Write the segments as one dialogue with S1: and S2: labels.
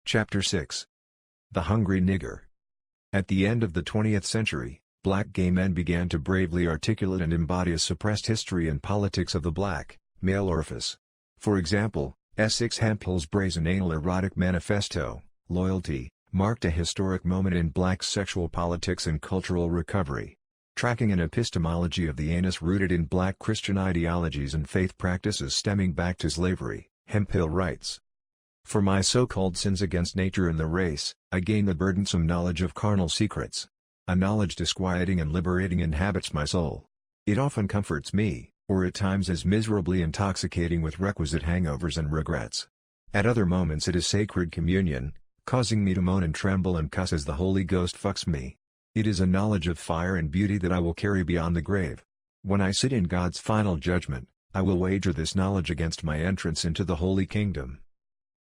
S1: Chapter 6. The Hungry Nigger. At the end of the 20th century, black gay men began to bravely articulate and embody a suppressed history and politics of the black, male orifice. For example, Essex Hemphill's brazen anal erotic manifesto, Loyalty, marked a historic moment in black sexual politics and cultural recovery. Tracking an epistemology of the anus rooted in black Christian ideologies and faith practices stemming back to slavery, Hemphill writes, "For my so-called sins against nature and the race, I gain the burdensome knowledge of carnal secrets. A knowledge disquieting and liberating inhabits my soul. It often comforts me, or at times is miserably intoxicating with requisite hangovers and regrets. At other moments it is sacred communion, causing me to moan and tremble and cuss as the Holy Ghost fucks me. It is a knowledge of fire and beauty that I will carry beyond the grave. When I sit in God's final judgment, I will wager this knowledge against my entrance into the Holy Kingdom."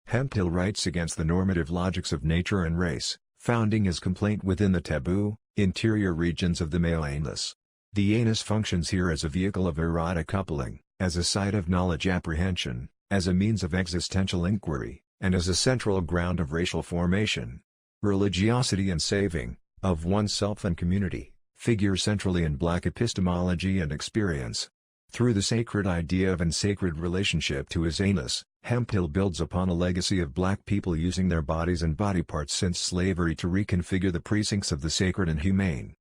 S1: Hemphill writes against the normative logics of nature and race, founding his complaint within the taboo, interior regions of the male anus. The anus functions here as a vehicle of erotic coupling, as a site of knowledge apprehension, as a means of existential inquiry, and as a central ground of racial formation. Religiosity and saving, of oneself and community, figure centrally in black epistemology and experience. Through the sacred idea of and sacred relationship to his anus, Hemphill builds upon a legacy of black people using their bodies and body parts since slavery to reconfigure the precincts of the sacred and humane.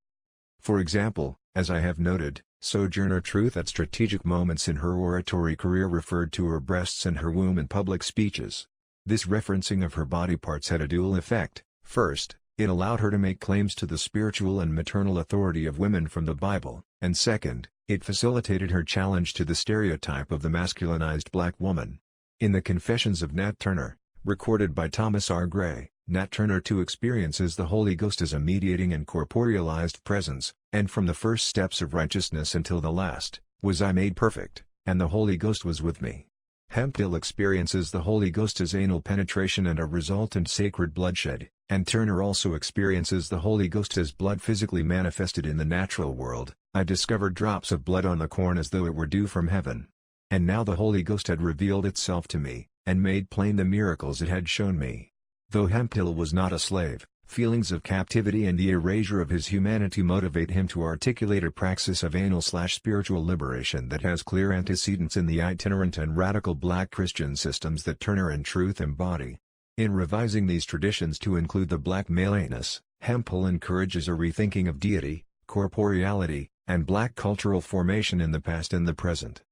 S1: For example, as I have noted, Sojourner Truth at strategic moments in her oratory career referred to her breasts and her womb in public speeches. This referencing of her body parts had a dual effect. First, it allowed her to make claims to the spiritual and maternal authority of women from the Bible, and second, it facilitated her challenge to the stereotype of the masculinized black woman. In the Confessions of Nat Turner, recorded by Thomas R. Gray, Nat Turner too experiences the Holy Ghost as a mediating and corporealized presence, and from the first steps of righteousness until the last, was I made perfect, and the Holy Ghost was with me. Hemphill experiences the Holy Ghost as anal penetration and a resultant sacred bloodshed, and Turner also experiences the Holy Ghost as blood physically manifested in the natural world. I discovered drops of blood on the corn as though it were dew from heaven. And now the Holy Ghost had revealed itself to me, and made plain the miracles it had shown me. Though Hemphill was not a slave, feelings of captivity and the erasure of his humanity motivate him to articulate a praxis of anal/spiritual liberation that has clear antecedents in the itinerant and radical black Christian systems that Turner and Truth embody. In revising these traditions to include the black male anus, Hemphill encourages a rethinking of deity, corporeality, and black cultural formation in the past and the present.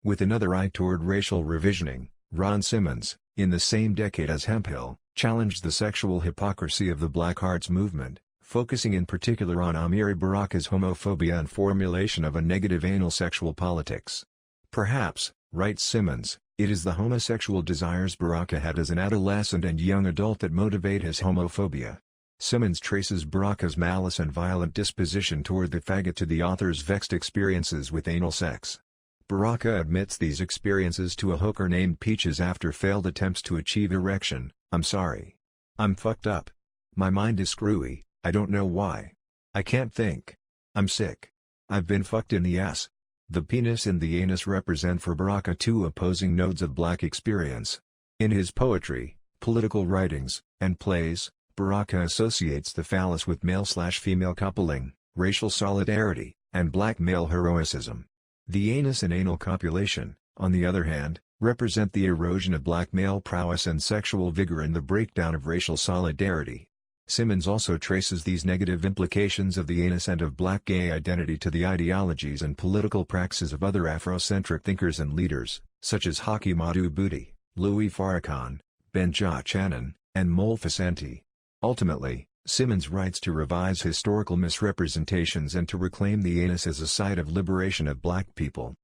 S1: With another eye toward racial revisioning, Ron Simmons, in the same decade as Hemphill, challenged the sexual hypocrisy of the Black Arts movement, focusing in particular on Amiri Baraka's homophobia and formulation of a negative anal sexual politics. Perhaps, writes Simmons, it is the homosexual desires Baraka had as an adolescent and young adult that motivate his homophobia. Simmons traces Baraka's malice and violent disposition toward the faggot to the author's vexed experiences with anal sex. Baraka admits these experiences to a hooker named Peaches after failed attempts to achieve erection. "I'm sorry. I'm fucked up. My mind is screwy, I don't know why. I can't think. I'm sick. I've been fucked in the ass." The penis and the anus represent for Baraka two opposing nodes of black experience. In his poetry, political writings, and plays, Baraka associates the phallus with male/female coupling, racial solidarity, and black male heroicism. The anus and anal copulation, on the other hand, represent the erosion of black male prowess and sexual vigor and the breakdown of racial solidarity. Simmons also traces these negative implications of the anus and of black gay identity to the ideologies and political praxis of other Afrocentric thinkers and leaders, such as Haki Madhubuti, Louis Farrakhan, Benja Channon, and Molfacenti. Ultimately, Simmons writes to revise historical misrepresentations and to reclaim the anus as a site of liberation of black people.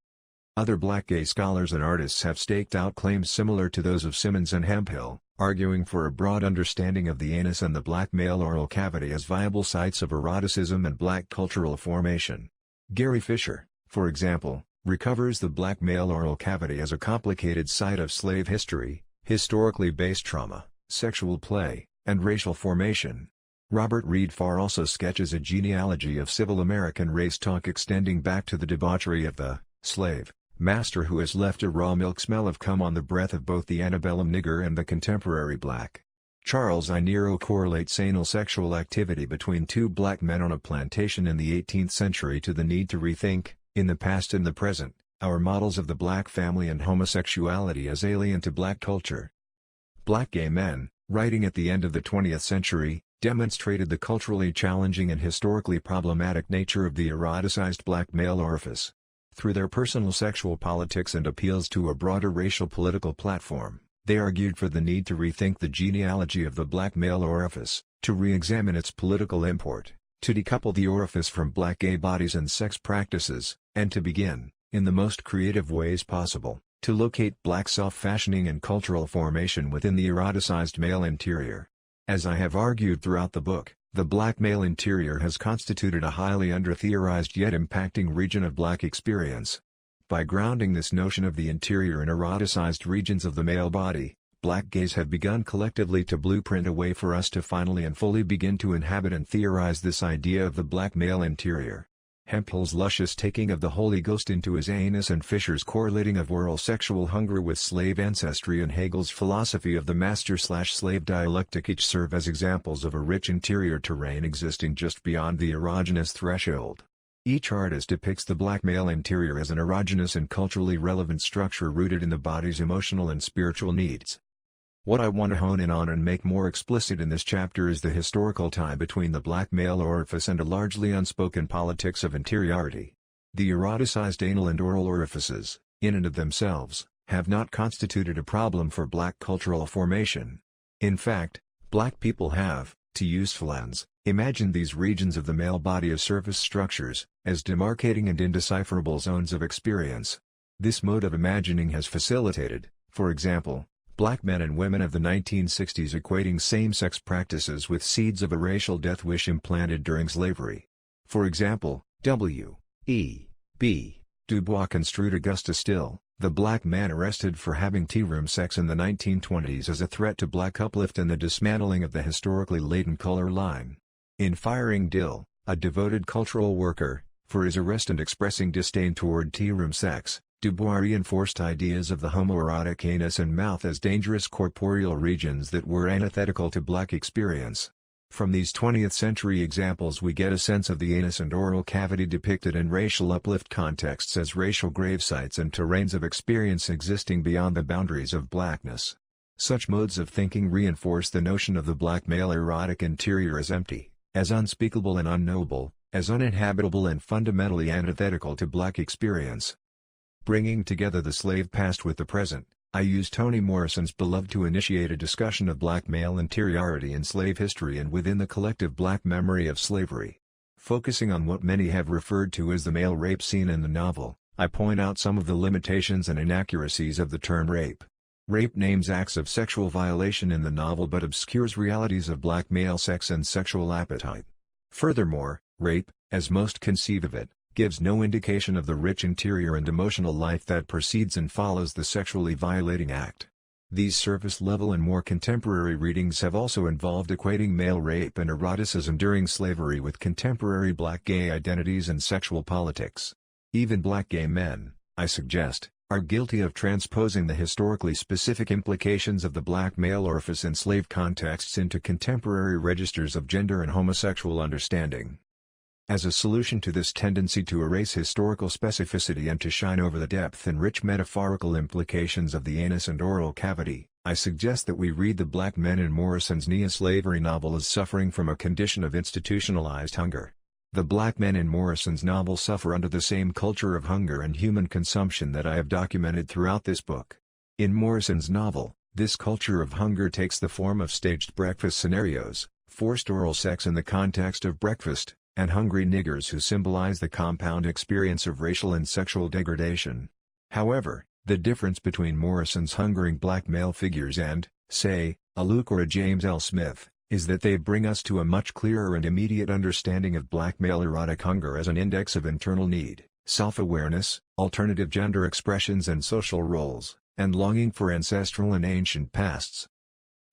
S1: Other black gay scholars and artists have staked out claims similar to those of Simmons and Hemphill, arguing for a broad understanding of the anus and the black male oral cavity as viable sites of eroticism and black cultural formation. Gary Fisher, for example, recovers the black male oral cavity as a complicated site of slave history, historically based trauma, sexual play, and racial formation. Robert Reed Farr also sketches a genealogy of civil American race talk extending back to the debauchery of the slave master who has left a raw milk smell of cum on the breath of both the antebellum nigger and the contemporary black. Charles I. Nero correlates anal sexual activity between two black men on a plantation in the 18th century to the need to rethink, in the past and the present, our models of the black family and homosexuality as alien to black culture. Black gay men, writing at the end of the 20th century, demonstrated the culturally challenging and historically problematic nature of the eroticized black male orifice. Through their personal sexual politics and appeals to a broader racial political platform, they argued for the need to rethink the genealogy of the black male orifice, to re-examine its political import, to decouple the orifice from black gay bodies and sex practices, and to begin, in the most creative ways possible, to locate black self-fashioning and cultural formation within the eroticized male interior. As I have argued throughout the book, the black male interior has constituted a highly under-theorized yet impacting region of black experience. By grounding this notion of the interior in eroticized regions of the male body, black gays have begun collectively to blueprint a way for us to finally and fully begin to inhabit and theorize this idea of the black male interior. Hempel's luscious taking of the Holy Ghost into his anus and Fisher's correlating of oral sexual hunger with slave ancestry and Hegel's philosophy of the master-slave dialectic each serve as examples of a rich interior terrain existing just beyond the erogenous threshold. Each artist depicts the black male interior as an erogenous and culturally relevant structure rooted in the body's emotional and spiritual needs. What I want to hone in on and make more explicit in this chapter is the historical tie between the black male orifice and a largely unspoken politics of interiority. The eroticized anal and oral orifices, in and of themselves, have not constituted a problem for black cultural formation. In fact, black people have, to use Flans, imagined these regions of the male body as surface structures, as demarcating and indecipherable zones of experience. This mode of imagining has facilitated, for example, black men and women of the 1960s equating same-sex practices with seeds of a racial death wish implanted during slavery. For example, W. E. B. Du Bois construed Augusta Still, the black man arrested for having tea-room sex in the 1920s, as a threat to black uplift and the dismantling of the historically latent color line. In firing Dill, a devoted cultural worker, for his arrest and expressing disdain toward tea-room sex, Du Bois reinforced ideas of the homoerotic anus and mouth as dangerous corporeal regions that were antithetical to black experience. From these 20th century examples we get a sense of the anus and oral cavity depicted in racial uplift contexts as racial gravesites and terrains of experience existing beyond the boundaries of blackness. Such modes of thinking reinforce the notion of the black male erotic interior as empty, as unspeakable and unknowable, as uninhabitable and fundamentally antithetical to black experience. Bringing together the slave past with the present, I used Toni Morrison's Beloved to initiate a discussion of black male interiority in slave history and within the collective black memory of slavery. Focusing on what many have referred to as the male rape scene in the novel, I point out some of the limitations and inaccuracies of the term rape. Rape names acts of sexual violation in the novel but obscures realities of black male sex and sexual appetite. Furthermore, rape, as most conceive of it, gives no indication of the rich interior and emotional life that precedes and follows the sexually violating act. These surface-level and more contemporary readings have also involved equating male rape and eroticism during slavery with contemporary black gay identities and sexual politics. Even black gay men, I suggest, are guilty of transposing the historically specific implications of the black male orifice in slave contexts into contemporary registers of gender and homosexual understanding. As a solution to this tendency to erase historical specificity and to shine over the depth and rich metaphorical implications of the anus and oral cavity, I suggest that we read the black men in Morrison's neo-slavery novel as suffering from a condition of institutionalized hunger. The black men in Morrison's novel suffer under the same culture of hunger and human consumption that I have documented throughout this book. In Morrison's novel, this culture of hunger takes the form of staged breakfast scenarios, forced oral sex in the context of breakfast, and hungry niggers who symbolize the compound experience of racial and sexual degradation. However, the difference between Morrison's hungering black male figures and, say, a Luke or a James L. Smith, is that they bring us to a much clearer and immediate understanding of black male erotic hunger as an index of internal need, self-awareness, alternative gender expressions and social roles, and longing for ancestral and ancient pasts.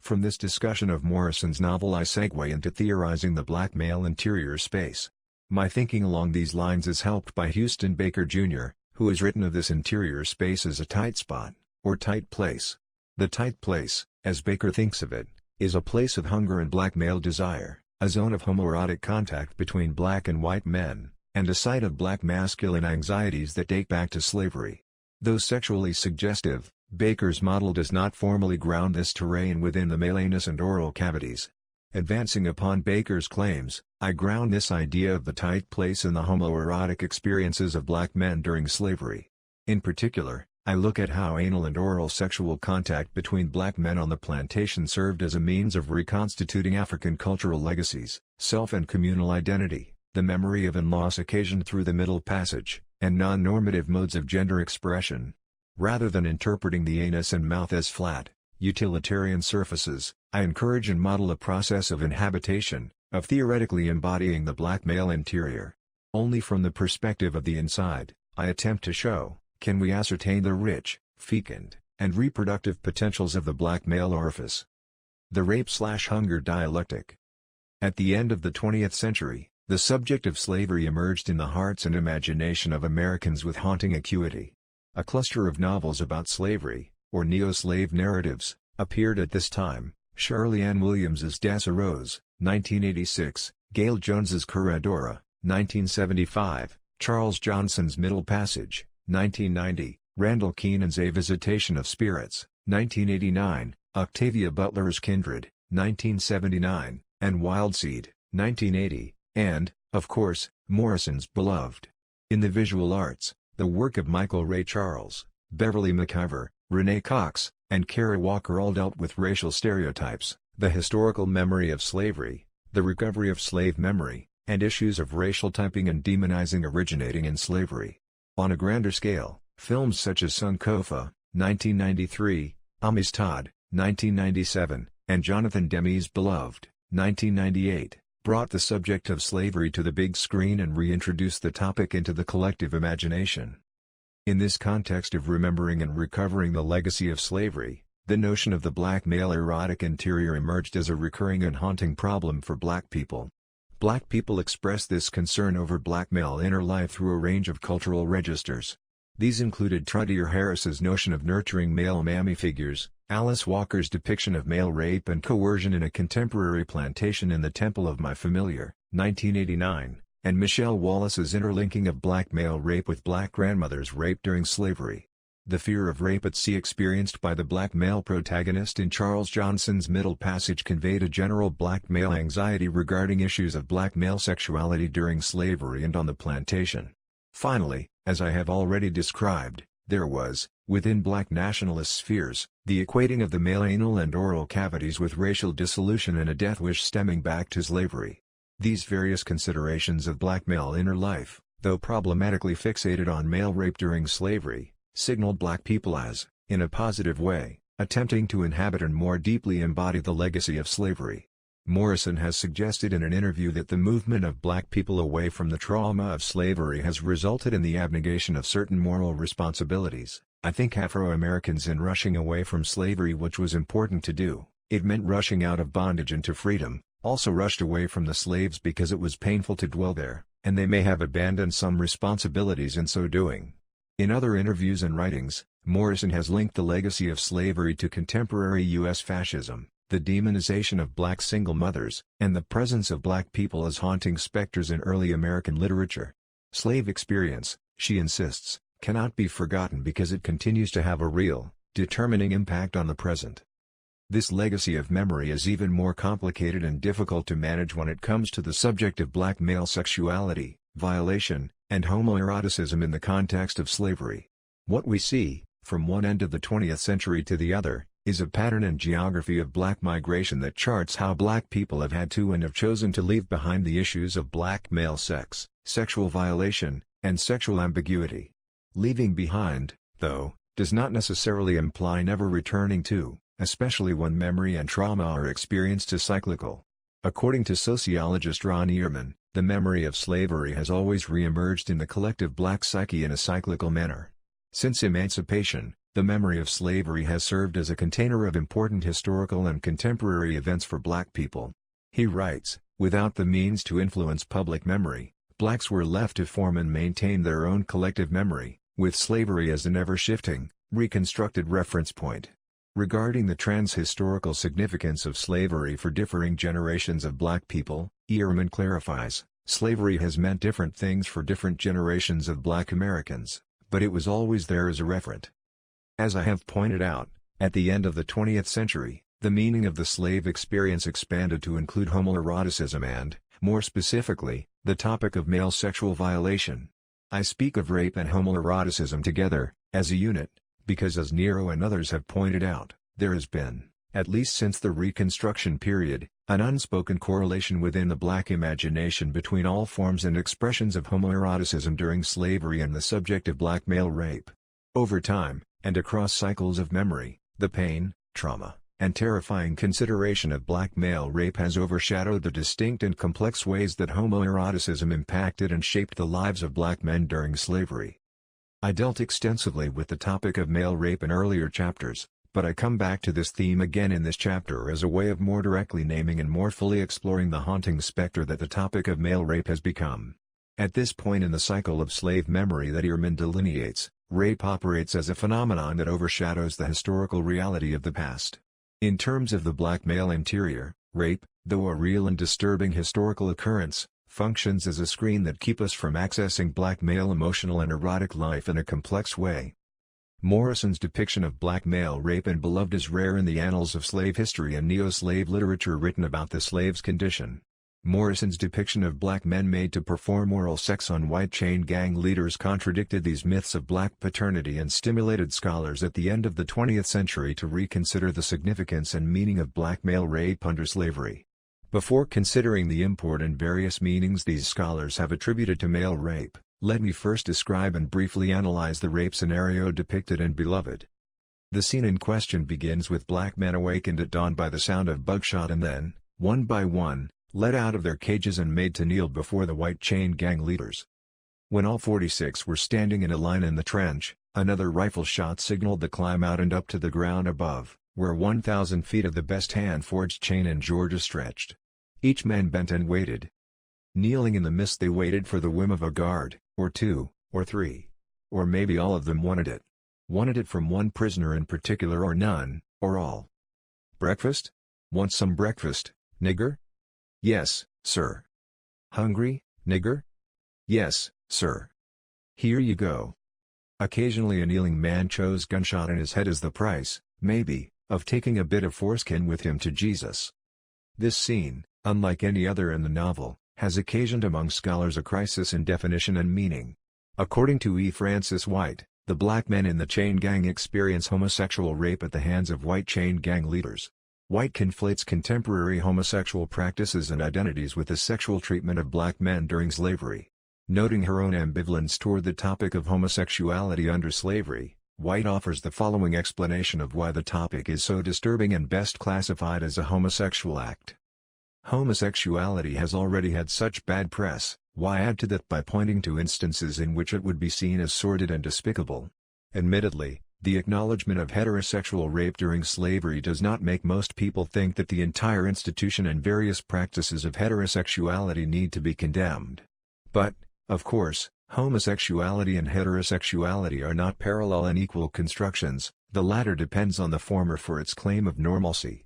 S1: From this discussion of Morrison's novel I segue into theorizing the black male interior space. My thinking along these lines is helped by Houston Baker Jr., who has written of this interior space as a tight spot, or tight place. The tight place, as Baker thinks of it, is a place of hunger and black male desire, a zone of homoerotic contact between black and white men, and a site of black masculine anxieties that date back to slavery. Though sexually suggestive, Baker's model does not formally ground this terrain within the male anus and oral cavities. Advancing upon Baker's claims, I ground this idea of the tight place in the homoerotic experiences of black men during slavery. In particular, I look at how anal and oral sexual contact between black men on the plantation served as a means of reconstituting African cultural legacies, self and communal identity, the memory of and loss occasioned through the Middle Passage, and non-normative modes of gender expression. Rather than interpreting the anus and mouth as flat, utilitarian surfaces, I encourage and model a process of inhabitation, of theoretically embodying the black male interior. Only from the perspective of the inside, I attempt to show, can we ascertain the rich, fecund, and reproductive potentials of the black male orifice. The rape/hunger dialectic. At the end of the 20th century, the subject of slavery emerged in the hearts and imagination of Americans with haunting acuity. A cluster of novels about slavery, or neo-slave narratives, appeared at this time: Shirley Ann Williams's Das Rose, 1986, Gail Jones's Corredora, 1975, Charles Johnson's Middle Passage, 1990, Randall Keenan's A Visitation of Spirits, 1989, Octavia Butler's Kindred, 1979, and Wildseed, 1980, and, of course, Morrison's Beloved. In the visual arts, the work of Michael Ray Charles, Beverly McIver, Renee Cox, and Kara Walker all dealt with racial stereotypes, the historical memory of slavery, the recovery of slave memory, and issues of racial typing and demonizing originating in slavery. On a grander scale, films such as Sankofa, 1993, Amistad, 1997, and Jonathan Demme's Beloved, 1998, brought the subject of slavery to the big screen and reintroduced the topic into the collective imagination. In this context of remembering and recovering the legacy of slavery, the notion of the black male erotic interior emerged as a recurring and haunting problem for black people. Black people express this concern over black male inner life through a range of cultural registers. These included Trudeau Harris's notion of nurturing male mammy figures, Alice Walker's depiction of male rape and coercion in A Contemporary Plantation in the Temple of My Familiar, 1989, and Michelle Wallace's interlinking of black male rape with black grandmothers' rape during slavery. The fear of rape at sea experienced by the black male protagonist in Charles Johnson's Middle Passage conveyed a general black male anxiety regarding issues of black male sexuality during slavery and on the plantation. Finally, as I have already described, there was, within black nationalist spheres, the equating of the male anal and oral cavities with racial dissolution and a death wish stemming back to slavery. These various considerations of black male inner life, though problematically fixated on male rape during slavery, signaled black people as, in a positive way, attempting to inhabit and more deeply embody the legacy of slavery. Morrison has suggested in an interview that the movement of black people away from the trauma of slavery has resulted in the abnegation of certain moral responsibilities. I think Afro-Americans, in rushing away from slavery, which was important to do, it meant rushing out of bondage into freedom, also rushed away from the slaves because it was painful to dwell there, and they may have abandoned some responsibilities in so doing. In other interviews and writings, Morrison has linked the legacy of slavery to contemporary U.S. fascism, the demonization of black single mothers, and the presence of black people as haunting specters in early American literature. Slave experience, she insists, cannot be forgotten because it continues to have a real, determining impact on the present. This legacy of memory is even more complicated and difficult to manage when it comes to the subject of black male sexuality, violation, and homoeroticism in the context of slavery. What we see, from one end of the 20th century to the other, is a pattern and geography of black migration that charts how black people have had to and have chosen to leave behind the issues of black male sex, sexual violation, and sexual ambiguity. Leaving behind, though, does not necessarily imply never returning to, especially when memory and trauma are experienced as cyclical. According to sociologist Ron Ehrman, the memory of slavery has always re-emerged in the collective black psyche in a cyclical manner. Since emancipation, the memory of slavery has served as a container of important historical and contemporary events for black people. He writes, without the means to influence public memory, blacks were left to form and maintain their own collective memory, with slavery as an ever-shifting, reconstructed reference point. Regarding the trans-historical significance of slavery for differing generations of black people, Ehrman clarifies, slavery has meant different things for different generations of black Americans, but it was always there as a referent. As I have pointed out, at the end of the 20th century, the meaning of the slave experience expanded to include homoeroticism and, more specifically, the topic of male sexual violation. I speak of rape and homoeroticism together, as a unit, because as Nero and others have pointed out, there has been, at least since the Reconstruction period, an unspoken correlation within the black imagination between all forms and expressions of homoeroticism during slavery and the subject of black male rape. Over time, and across cycles of memory, the pain, trauma, and terrifying consideration of black male rape has overshadowed the distinct and complex ways that homoeroticism impacted and shaped the lives of black men during slavery. I dealt extensively with the topic of male rape in earlier chapters, but I come back to this theme again in this chapter as a way of more directly naming and more fully exploring the haunting specter that the topic of male rape has become. At this point in the cycle of slave memory that Ehrman delineates, rape operates as a phenomenon that overshadows the historical reality of the past. In terms of the black male interior, rape, though a real and disturbing historical occurrence, functions as a screen that keeps us from accessing black male emotional and erotic life in a complex way. Morrison's depiction of black male rape and beloved is rare in the annals of slave history and neo-slave literature written about the slave's condition. Morrison's depiction of black men made to perform oral sex on white chain gang leaders contradicted these myths of black paternity and stimulated scholars at the end of the 20th century to reconsider the significance and meaning of black male rape under slavery. Before considering the import and various meanings these scholars have attributed to male rape, let me first describe and briefly analyze the rape scenario depicted in Beloved. The scene in question begins with black men awakened at dawn by the sound of buckshot and then, one by one, led out of their cages and made to kneel before the white chain gang leaders. When all 46 were standing in a line in the trench, another rifle shot signaled the climb out and up to the ground above, where 1,000 feet of the best hand-forged chain in Georgia stretched. Each man bent and waited. Kneeling in the mist they waited for the whim of a guard, or two, or three. Or maybe all of them wanted it. Wanted it from one prisoner in particular or none, or all. Breakfast? Want some breakfast, nigger? Yes, sir. Hungry, nigger? Yes, sir. Here you go. Occasionally a kneeling man chose gunshot in his head as the price, maybe, of taking a bit of foreskin with him to Jesus. This scene, unlike any other in the novel, has occasioned among scholars a crisis in definition and meaning. According to E. Francis White, the black men in the chain gang experience homosexual rape at the hands of white chain gang leaders. White conflates contemporary homosexual practices and identities with the sexual treatment of black men during slavery. Noting her own ambivalence toward the topic of homosexuality under slavery, White offers the following explanation of why the topic is so disturbing and best classified as a homosexual act. Homosexuality has already had such bad press, why add to that by pointing to instances in which it would be seen as sordid and despicable? Admittedly, the acknowledgement of heterosexual rape during slavery does not make most people think that the entire institution and various practices of heterosexuality need to be condemned. But, of course, homosexuality and heterosexuality are not parallel and equal constructions, the latter depends on the former for its claim of normalcy.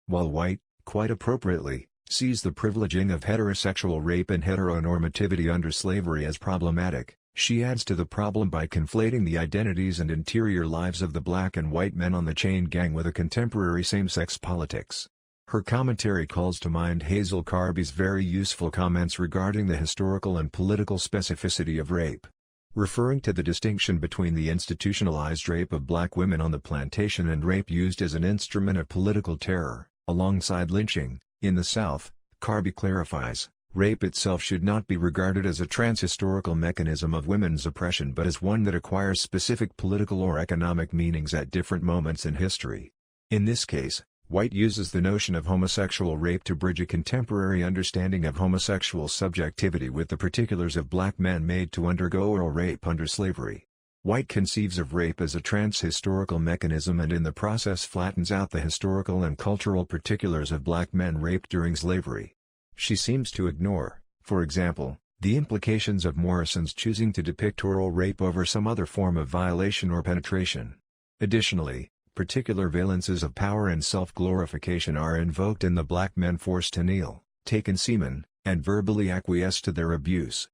S1: While White, quite appropriately, sees the privileging of heterosexual rape and heteronormativity under slavery as problematic, she adds to the problem by conflating the identities and interior lives of the black and white men on the chain gang with a contemporary same-sex politics. Her commentary calls to mind Hazel Carby's very useful comments regarding the historical and political specificity of rape. Referring to the distinction between the institutionalized rape of black women on the plantation and rape used as an instrument of political terror, alongside lynching, in the South, Carby clarifies, rape itself should not be regarded as a transhistorical mechanism of women's oppression but as one that acquires specific political or economic meanings at different moments in history. In this case, White uses the notion of homosexual rape to bridge a contemporary understanding of homosexual subjectivity with the particulars of black men made to undergo oral rape under slavery. White conceives of rape as a transhistorical mechanism and in the process flattens out the historical and cultural particulars of black men raped during slavery. She seems to ignore, for example, the implications of Morrison's choosing to depict oral rape over some other form of violation or penetration. Additionally, Particular valences of power and self-glorification are invoked and the black men forced to kneel, take in semen, and verbally acquiesce to their abuse.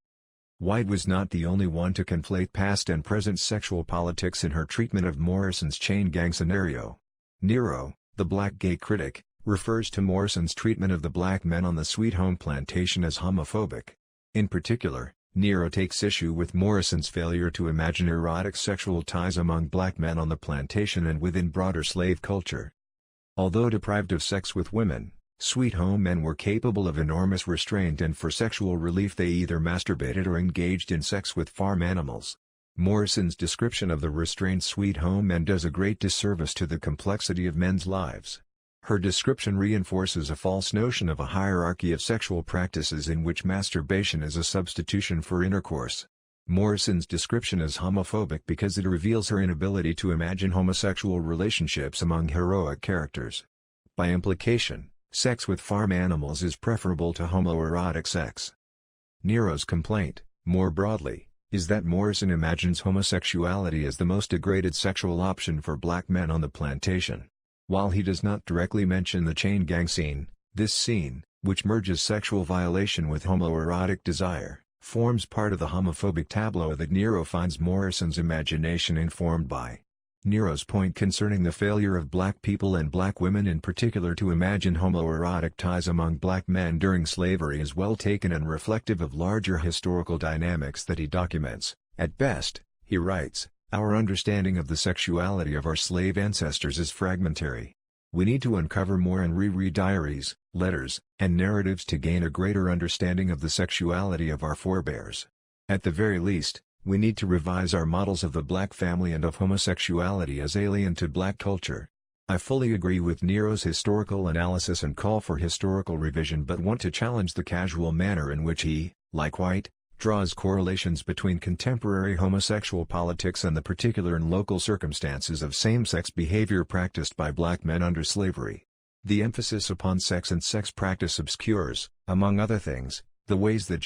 S1: White was not the only one to conflate past and present sexual politics in her treatment of Morrison's chain gang scenario. Nero, the black gay critic, refers to Morrison's treatment of the black men on the Sweet Home plantation as homophobic. In particular, Nero takes issue with Morrison's failure to imagine erotic sexual ties among black men on the plantation and within broader slave culture. Although deprived of sex with women, Sweet Home men were capable of enormous restraint, and for sexual relief they either masturbated or engaged in sex with farm animals. Morrison's description of the restrained Sweet Home men does a great disservice to the complexity of men's lives. Her description reinforces a false notion of a hierarchy of sexual practices in which masturbation is a substitution for intercourse. Morrison's description is homophobic because it reveals her inability to imagine homosexual relationships among heroic characters. By implication, sex with farm animals is preferable to homoerotic sex. Nero's complaint, more broadly, is that Morrison imagines homosexuality as the most degraded sexual option for black men on the plantation. While he does not directly mention the chain gang scene, this scene, which merges sexual violation with homoerotic desire, forms part of the homophobic tableau that Nero finds Morrison's imagination informed by. Nero's point concerning the failure of black people and black women in particular to imagine homoerotic ties among black men during slavery is well taken and reflective of larger historical dynamics that he documents. At best, he writes, our understanding of the sexuality of our slave ancestors is fragmentary. We need to uncover more and reread diaries, letters, and narratives to gain a greater understanding of the sexuality of our forebears. At the very least, we need to revise our models of the black family and of homosexuality as alien to black culture. I fully agree with Nero's historical analysis and call for historical revision, but want to challenge the casual manner in which he, like White, draws correlations between contemporary homosexual politics and the particular and local circumstances of same-sex behavior practiced by black men under slavery. The emphasis upon sex and sex practice obscures, among other things, the ways that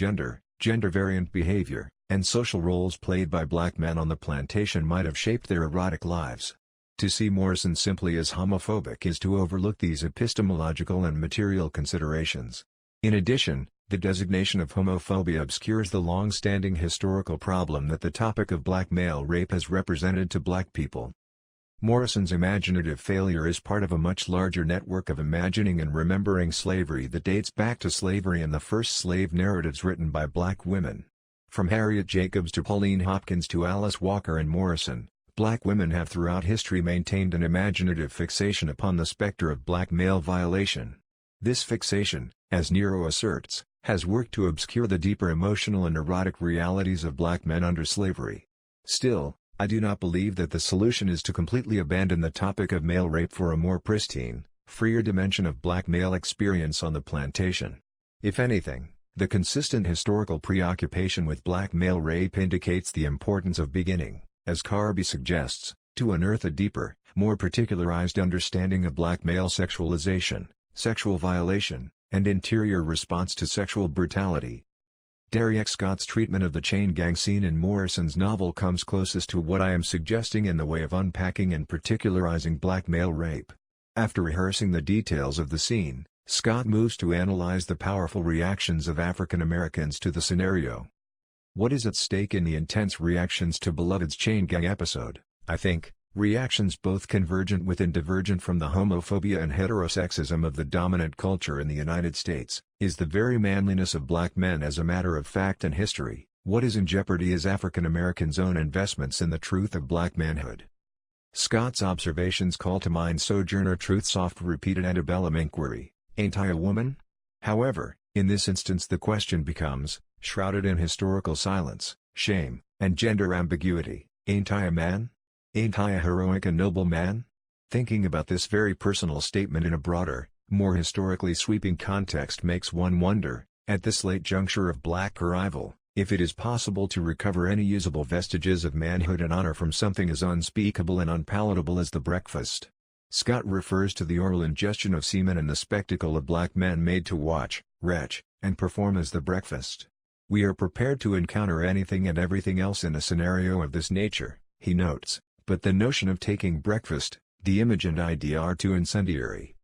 S1: gender-variant behavior, and social roles played by black men on the plantation might have shaped their erotic lives. To see Morrison simply as homophobic is to overlook these epistemological and material considerations. In addition, the designation of homophobia obscures the long-standing historical problem that the topic of black male rape has represented to black people. Morrison's imaginative failure is part of a much larger network of imagining and remembering slavery that dates back to slavery and the first slave narratives written by black women. From Harriet Jacobs to Pauline Hopkins to Alice Walker and Morrison, black women have throughout history maintained an imaginative fixation upon the specter of black male violation. This fixation, as Nero asserts, has worked to obscure the deeper emotional and erotic realities of black men under slavery. Still, I do not believe that the solution is to completely abandon the topic of male rape for a more pristine, freer dimension of black male experience on the plantation. If anything, the consistent historical preoccupation with black male rape indicates the importance of beginning, as Carby suggests, to unearth a deeper, more particularized understanding of black male sexualization, sexual violation, and interior response to sexual brutality. Derrick Scott's treatment of the chain gang scene in Morrison's novel comes closest to what I am suggesting in the way of unpacking and particularizing black male rape. After rehearsing the details of the scene, Scott moves to analyze the powerful reactions of African Americans to the scenario. What is at stake in the intense reactions to Beloved's chain gang episode? I think, reactions both convergent with and divergent from the homophobia and heterosexism of the dominant culture in the United States, is the very manliness of black men as a matter of fact and history. What is in jeopardy is African Americans' own investments in the truth of black manhood. Scott's observations call to mind Sojourner Truth's oft-repeated antebellum inquiry, "Ain't I a woman?" However, in this instance the question becomes, shrouded in historical silence, shame, and gender ambiguity, "Ain't I a man? Ain't I a heroic and noble man?" Thinking about this very personal statement in a broader, more historically sweeping context makes one wonder, at this late juncture of black arrival, if it is possible to recover any usable vestiges of manhood and honor from something as unspeakable and unpalatable as the breakfast. Scott refers to the oral ingestion of semen and the spectacle of black men made to watch, retch, and perform as the breakfast. We are prepared to encounter anything and everything else in a scenario of this nature, he notes. But the notion of taking breakfast, The image and idea are too incendiary.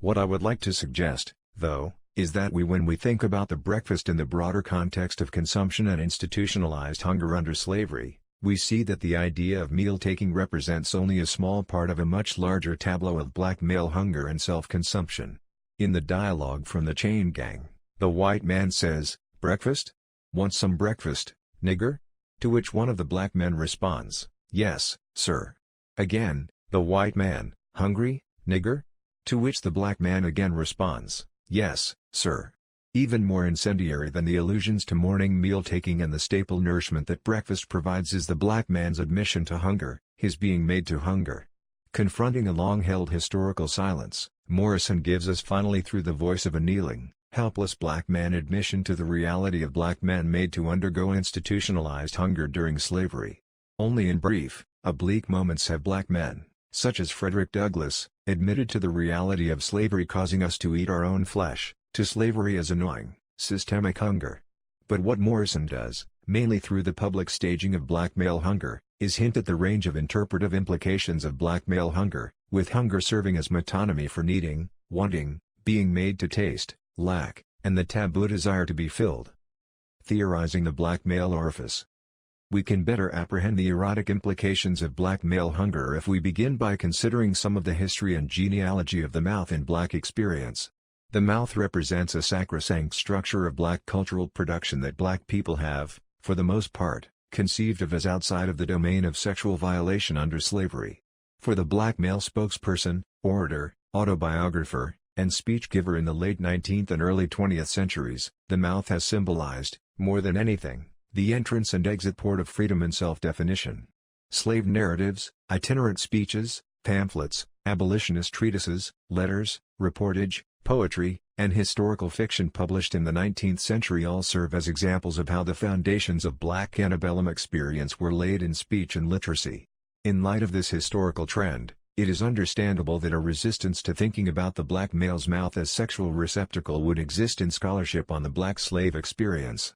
S1: What I would like to suggest, though, is that when we think about the breakfast in the broader context of consumption and institutionalized hunger under slavery, we see that the idea of meal-taking represents only a small part of a much larger tableau of black male hunger and self-consumption. In the dialogue from the chain gang, the white man says, "Breakfast? Want some breakfast, nigger?" To which one of the black men responds, "Yes, sir." Again, the white man, "Hungry, nigger?" To which the black man again responds, "Yes, sir." Even more incendiary than the allusions to morning meal-taking and the staple nourishment that breakfast provides is the black man's admission to hunger, his being made to hunger. Confronting a long-held historical silence, Morrison gives us finally through the voice of a kneeling, helpless black man admission to the reality of black men made to undergo institutionalized hunger during slavery. Only in brief, oblique moments have black men, such as Frederick Douglass, admitted to the reality of slavery causing us to eat our own flesh, to slavery as annoying, systemic hunger. But what Morrison does, mainly through the public staging of black male hunger, is hint at the range of interpretive implications of black male hunger, with hunger serving as metonymy for needing, wanting, being made to taste, lack, and the taboo desire to be filled. Theorizing the black male orifice. We can better apprehend the erotic implications of black male hunger if we begin by considering some of the history and genealogy of the mouth in black experience. The mouth represents a sacrosanct structure of black cultural production that black people have, for the most part, conceived of as outside of the domain of sexual violation under slavery. For the black male spokesperson, orator, autobiographer, and speech giver in the late 19th and early 20th centuries, the mouth has symbolized, more than anything, the entrance and exit port of freedom and self-definition. Slave narratives, itinerant speeches, pamphlets, abolitionist treatises, letters, reportage, poetry, and historical fiction published in the 19th century all serve as examples of how the foundations of black antebellum experience were laid in speech and literacy. In light of this historical trend, it is understandable that a resistance to thinking about the black male's mouth as sexual receptacle would exist in scholarship on the black slave experience.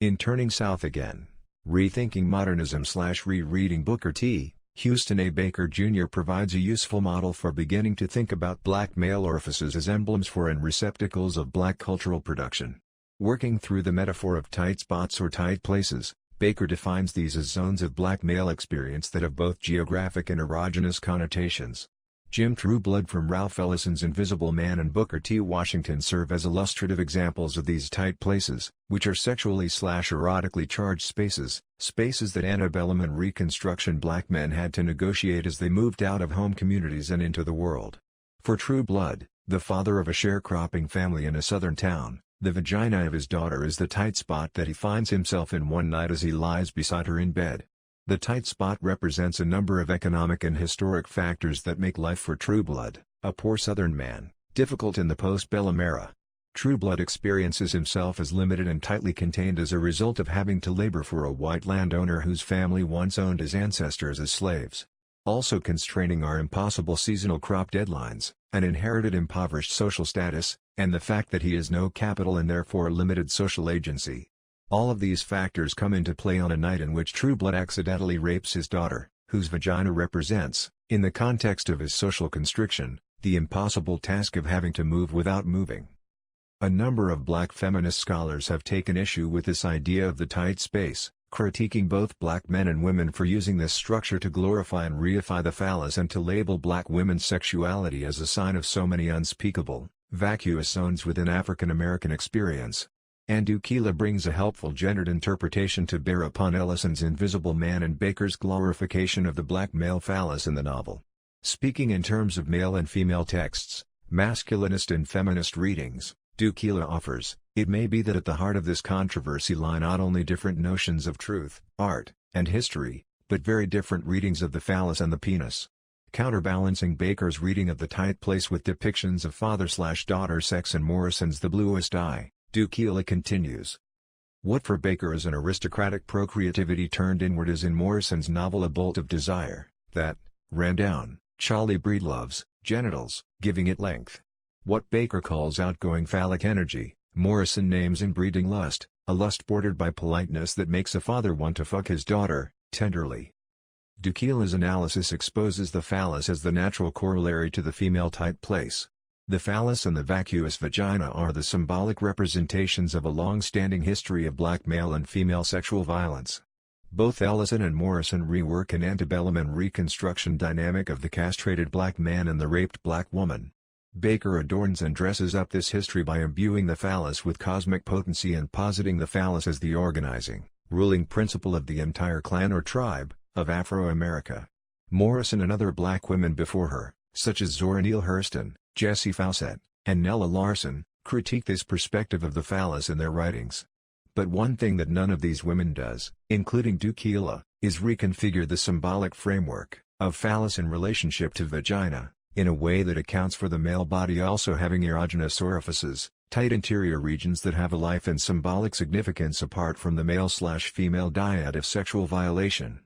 S1: In Turning South Again, Rethinking Modernism/Rereading Booker T. Houston A. Baker Jr. provides a useful model for beginning to think about black male orifices as emblems for and receptacles of black cultural production. Working through the metaphor of tight spots or tight places, Baker defines these as zones of black male experience that have both geographic and erogenous connotations. Jim Trueblood from Ralph Ellison's Invisible Man and Booker T. Washington serve as illustrative examples of these tight places, which are sexually/erotically charged spaces that antebellum and Reconstruction black men had to negotiate as they moved out of home communities and into the world. For Trueblood, the father of a sharecropping family in a southern town, the vagina of his daughter is the tight spot that he finds himself in one night as he lies beside her in bed. The tight spot represents a number of economic and historic factors that make life for Trueblood, a poor Southern man, difficult in the post-bellum era. Trueblood experiences himself as limited and tightly contained as a result of having to labor for a white landowner whose family once owned his ancestors as slaves. Also constraining are impossible seasonal crop deadlines, an inherited impoverished social status, and the fact that he has no capital and therefore limited social agency. All of these factors come into play on a night in which Trueblood accidentally rapes his daughter, whose vagina represents, in the context of his social constriction, the impossible task of having to move without moving. A number of black feminist scholars have taken issue with this idea of the tight space, critiquing both black men and women for using this structure to glorify and reify the phallus and to label black women's sexuality as a sign of so many unspeakable, vacuous zones within African American experience. Andrew Keela brings a helpful gendered interpretation to bear upon Ellison's Invisible Man and Baker's glorification of the black male phallus in the novel. Speaking in terms of male and female texts, masculinist and feminist readings, Keela offers, it may be that at the heart of this controversy lie not only different notions of truth, art, and history, but very different readings of the phallus and the penis. Counterbalancing Baker's reading of the tight place with depictions of father/daughter sex in Morrison's The Bluest Eye, Keela continues. What for Baker is an aristocratic procreativity turned inward is in Morrison's novel a bolt of desire, that, ran down, Charlie Breedlove's, genitals, giving it length. What Baker calls outgoing phallic energy, Morrison names inbreeding lust, a lust bordered by politeness that makes a father want to fuck his daughter, tenderly. Duquila's analysis exposes the phallus as the natural corollary to the female tight place. The phallus and the vacuous vagina are the symbolic representations of a long-standing history of black male and female sexual violence. Both Ellison and Morrison rework an antebellum and reconstruction dynamic of the castrated black man and the raped black woman. Baker adorns and dresses up this history by imbuing the phallus with cosmic potency and positing the phallus as the organizing, ruling principle of the entire clan or tribe of Afro-America. Morrison and other black women before her, such as Zora Neale Hurston, Jessie Fauset, and Nella Larson, critique this perspective of the phallus in their writings. But one thing that none of these women does, including Duquila, is reconfigure the symbolic framework of phallus in relationship to vagina, in a way that accounts for the male body also having erogenous orifices, tight interior regions that have a life and symbolic significance apart from the male/female dyad of sexual violation.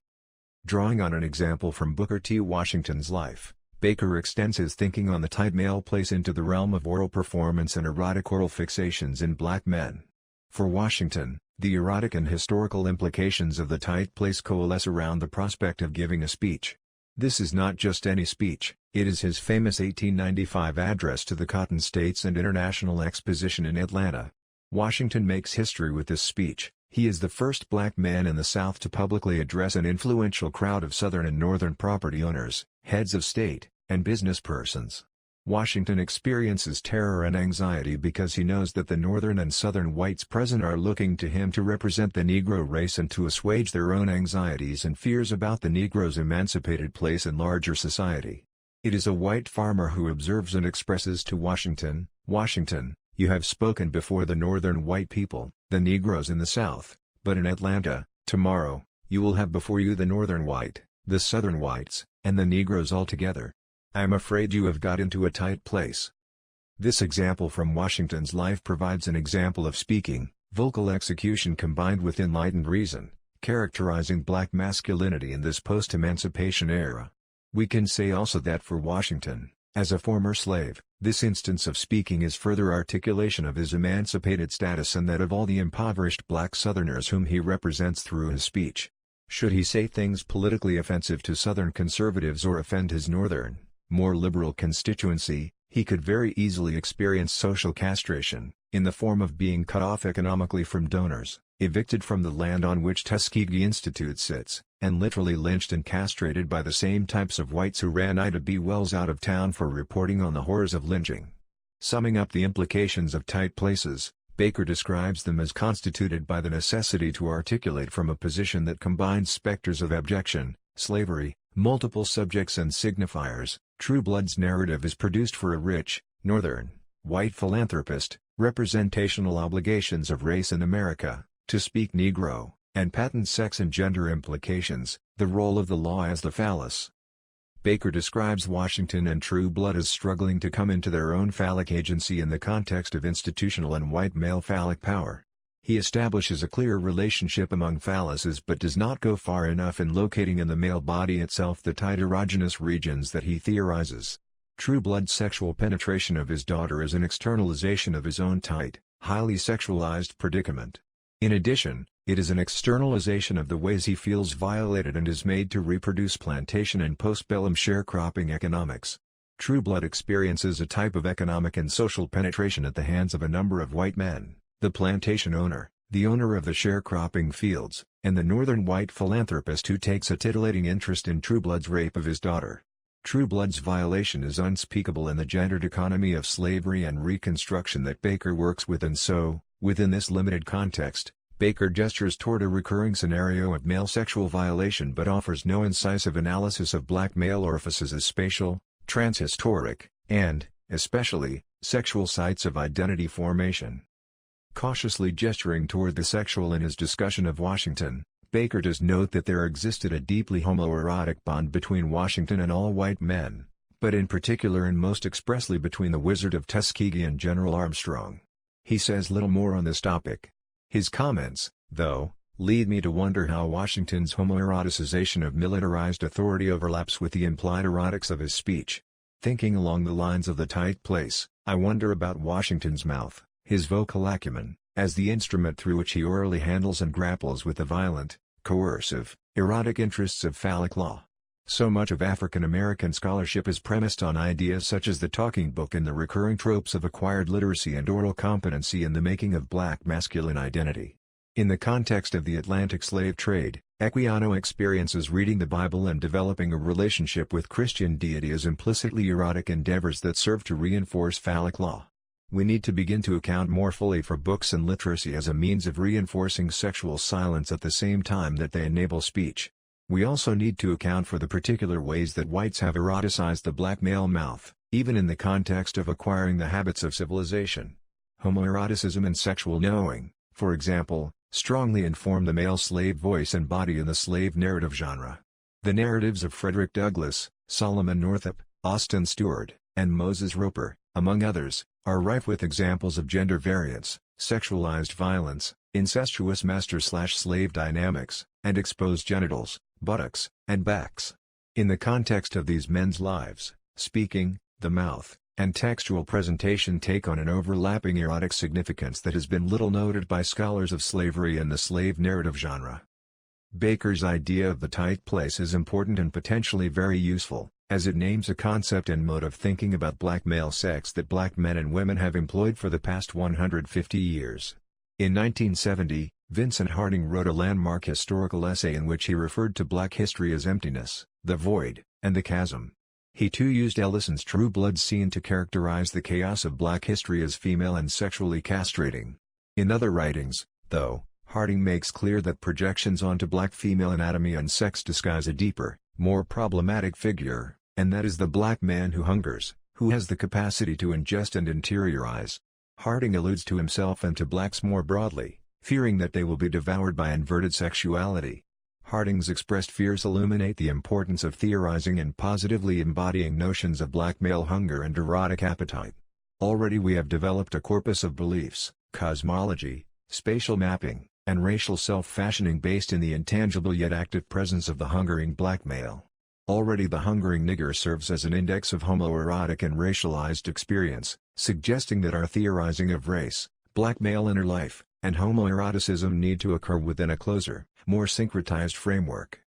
S1: Drawing on an example from Booker T. Washington's life, Baker extends his thinking on the tight male place into the realm of oral performance and erotic oral fixations in black men. For Washington, the erotic and historical implications of the tight place coalesce around the prospect of giving a speech. This is not just any speech, it is his famous 1895 address to the Cotton States and International Exposition in Atlanta. Washington makes history with this speech. He is the first black man in the South to publicly address an influential crowd of Southern and Northern property owners, heads of state, and business persons. Washington experiences terror and anxiety because he knows that the Northern and Southern whites present are looking to him to represent the Negro race and to assuage their own anxieties and fears about the Negro's emancipated place in larger society. It is a white farmer who observes and expresses to Washington, "Washington, you have spoken before the Northern white people, the Negroes in the South, but in Atlanta, tomorrow, you will have before you the Northern white, the Southern whites, and the Negroes all together. I am afraid you have got into a tight place." This example from Washington's life provides an example of speaking, vocal execution combined with enlightened reason, characterizing black masculinity in this post-emancipation era. We can say also that for Washington, as a former slave, this instance of speaking is further articulation of his emancipated status and that of all the impoverished black Southerners whom he represents through his speech. Should he say things politically offensive to Southern conservatives or offend his Northern, more liberal constituency, he could very easily experience social castration, in the form of being cut off economically from donors, evicted from the land on which Tuskegee Institute sits, and literally lynched and castrated by the same types of whites who ran Ida B. Wells out of town for reporting on the horrors of lynching. Summing up the implications of tight places, Baker describes them as constituted by the necessity to articulate from a position that combines specters of abjection, slavery, multiple subjects and signifiers. True Blood's narrative is produced for a rich, Northern, white philanthropist, representational obligations of race in America, to speak Negro, and patent sex and gender implications, the role of the law as the phallus. Baker describes Washington and True Blood as struggling to come into their own phallic agency in the context of institutional and white male phallic power. He establishes a clear relationship among phalluses but does not go far enough in locating in the male body itself the tight erogenous regions that he theorizes. True Blood's sexual penetration of his daughter is an externalization of his own tight, highly sexualized predicament. In addition, it is an externalization of the ways he feels violated and is made to reproduce plantation and postbellum sharecropping economics. True Blood experiences a type of economic and social penetration at the hands of a number of white men. The plantation owner, the owner of the sharecropping fields, and the Northern white philanthropist who takes a titillating interest in True Blood's rape of his daughter. True Blood's violation is unspeakable in the gendered economy of slavery and Reconstruction that Baker works with, and so, within this limited context, Baker gestures toward a recurring scenario of male sexual violation but offers no incisive analysis of black male orifices as spatial, transhistoric, and, especially, sexual sites of identity formation. Cautiously gesturing toward the sexual in his discussion of Washington, Baker does note that there existed a deeply homoerotic bond between Washington and all white men, but in particular and most expressly between the Wizard of Tuskegee and General Armstrong. He says little more on this topic. His comments, though, lead me to wonder how Washington's homoeroticization of militarized authority overlaps with the implied erotics of his speech. Thinking along the lines of the tight place, I wonder about Washington's mouth, his vocal acumen, as the instrument through which he orally handles and grapples with the violent, coercive, erotic interests of phallic law. So much of African American scholarship is premised on ideas such as the talking book and the recurring tropes of acquired literacy and oral competency in the making of black masculine identity. In the context of the Atlantic slave trade, Equiano experiences reading the Bible and developing a relationship with Christian deity as implicitly erotic endeavors that serve to reinforce phallic law. We need to begin to account more fully for books and literacy as a means of reinforcing sexual silence at the same time that they enable speech. We also need to account for the particular ways that whites have eroticized the black male mouth, even in the context of acquiring the habits of civilization. Homoeroticism and sexual knowing, for example, strongly inform the male slave voice and body in the slave narrative genre. The narratives of Frederick Douglass, Solomon Northup, Austin Stewart, and Moses Roper, among others, are rife with examples of gender variance, sexualized violence, incestuous master-slave dynamics, and exposed genitals, buttocks, and backs. In the context of these men's lives, speaking, the mouth, and textual presentation take on an overlapping erotic significance that has been little noted by scholars of slavery and the slave narrative genre. Baker's idea of the tight place is important and potentially very useful, as it names a concept and mode of thinking about black male sex that black men and women have employed for the past 150 years. In 1970, Vincent Harding wrote a landmark historical essay in which he referred to black history as emptiness, the void, and the chasm. He too used Ellison's True Blood scene to characterize the chaos of black history as female and sexually castrating. In other writings, though, Harding makes clear that projections onto black female anatomy and sex disguise a deeper, more problematic figure, and that is the black man who hungers, who has the capacity to ingest and interiorize. Harding alludes to himself and to blacks more broadly, fearing that they will be devoured by inverted sexuality. Harding's expressed fears illuminate the importance of theorizing and positively embodying notions of black male hunger and erotic appetite. Already we have developed a corpus of beliefs, cosmology, spatial mapping, and racial self-fashioning based in the intangible yet active presence of the hungering black male. Already the hungering nigger serves as an index of homoerotic and racialized experience, suggesting that our theorizing of race, black male inner life, and homoeroticism need to occur within a closer, more syncretized framework.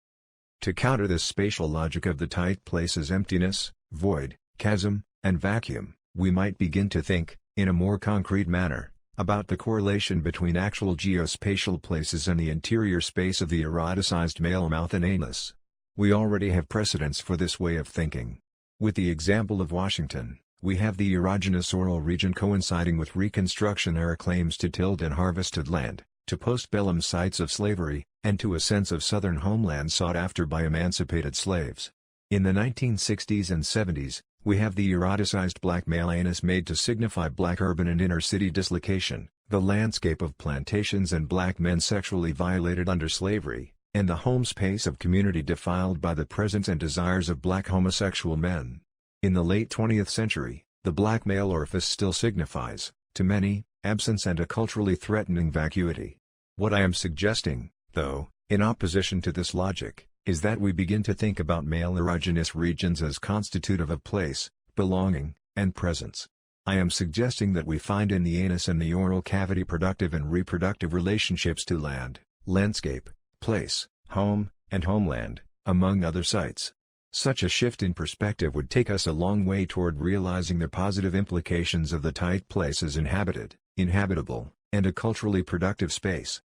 S1: To counter this spatial logic of the tight place's emptiness, void, chasm, and vacuum, we might begin to think, in a more concrete manner, about the correlation between actual geospatial places and the interior space of the eroticized male mouth and anus. We already have precedents for this way of thinking. With the example of Washington, we have the erogenous oral region coinciding with Reconstruction-era claims to tilled and harvested land, to postbellum sites of slavery, and to a sense of Southern homeland sought after by emancipated slaves. In the 1960s and 70s, we have the eroticized black male anus made to signify black urban and inner-city dislocation, the landscape of plantations and black men sexually violated under slavery, and the home space of community defiled by the presence and desires of black homosexual men. In the late 20th century, the black male orifice still signifies, to many, absence and a culturally threatening vacuity. What I am suggesting, though, in opposition to this logic, is that we begin to think about male erogenous regions as constitutive of place, belonging, and presence. I am suggesting that we find in the anus and the oral cavity productive and reproductive relationships to land, landscape, place, home, and homeland, among other sites. Such a shift in perspective would take us a long way toward realizing the positive implications of the tight place as inhabited, inhabitable, and a culturally productive space.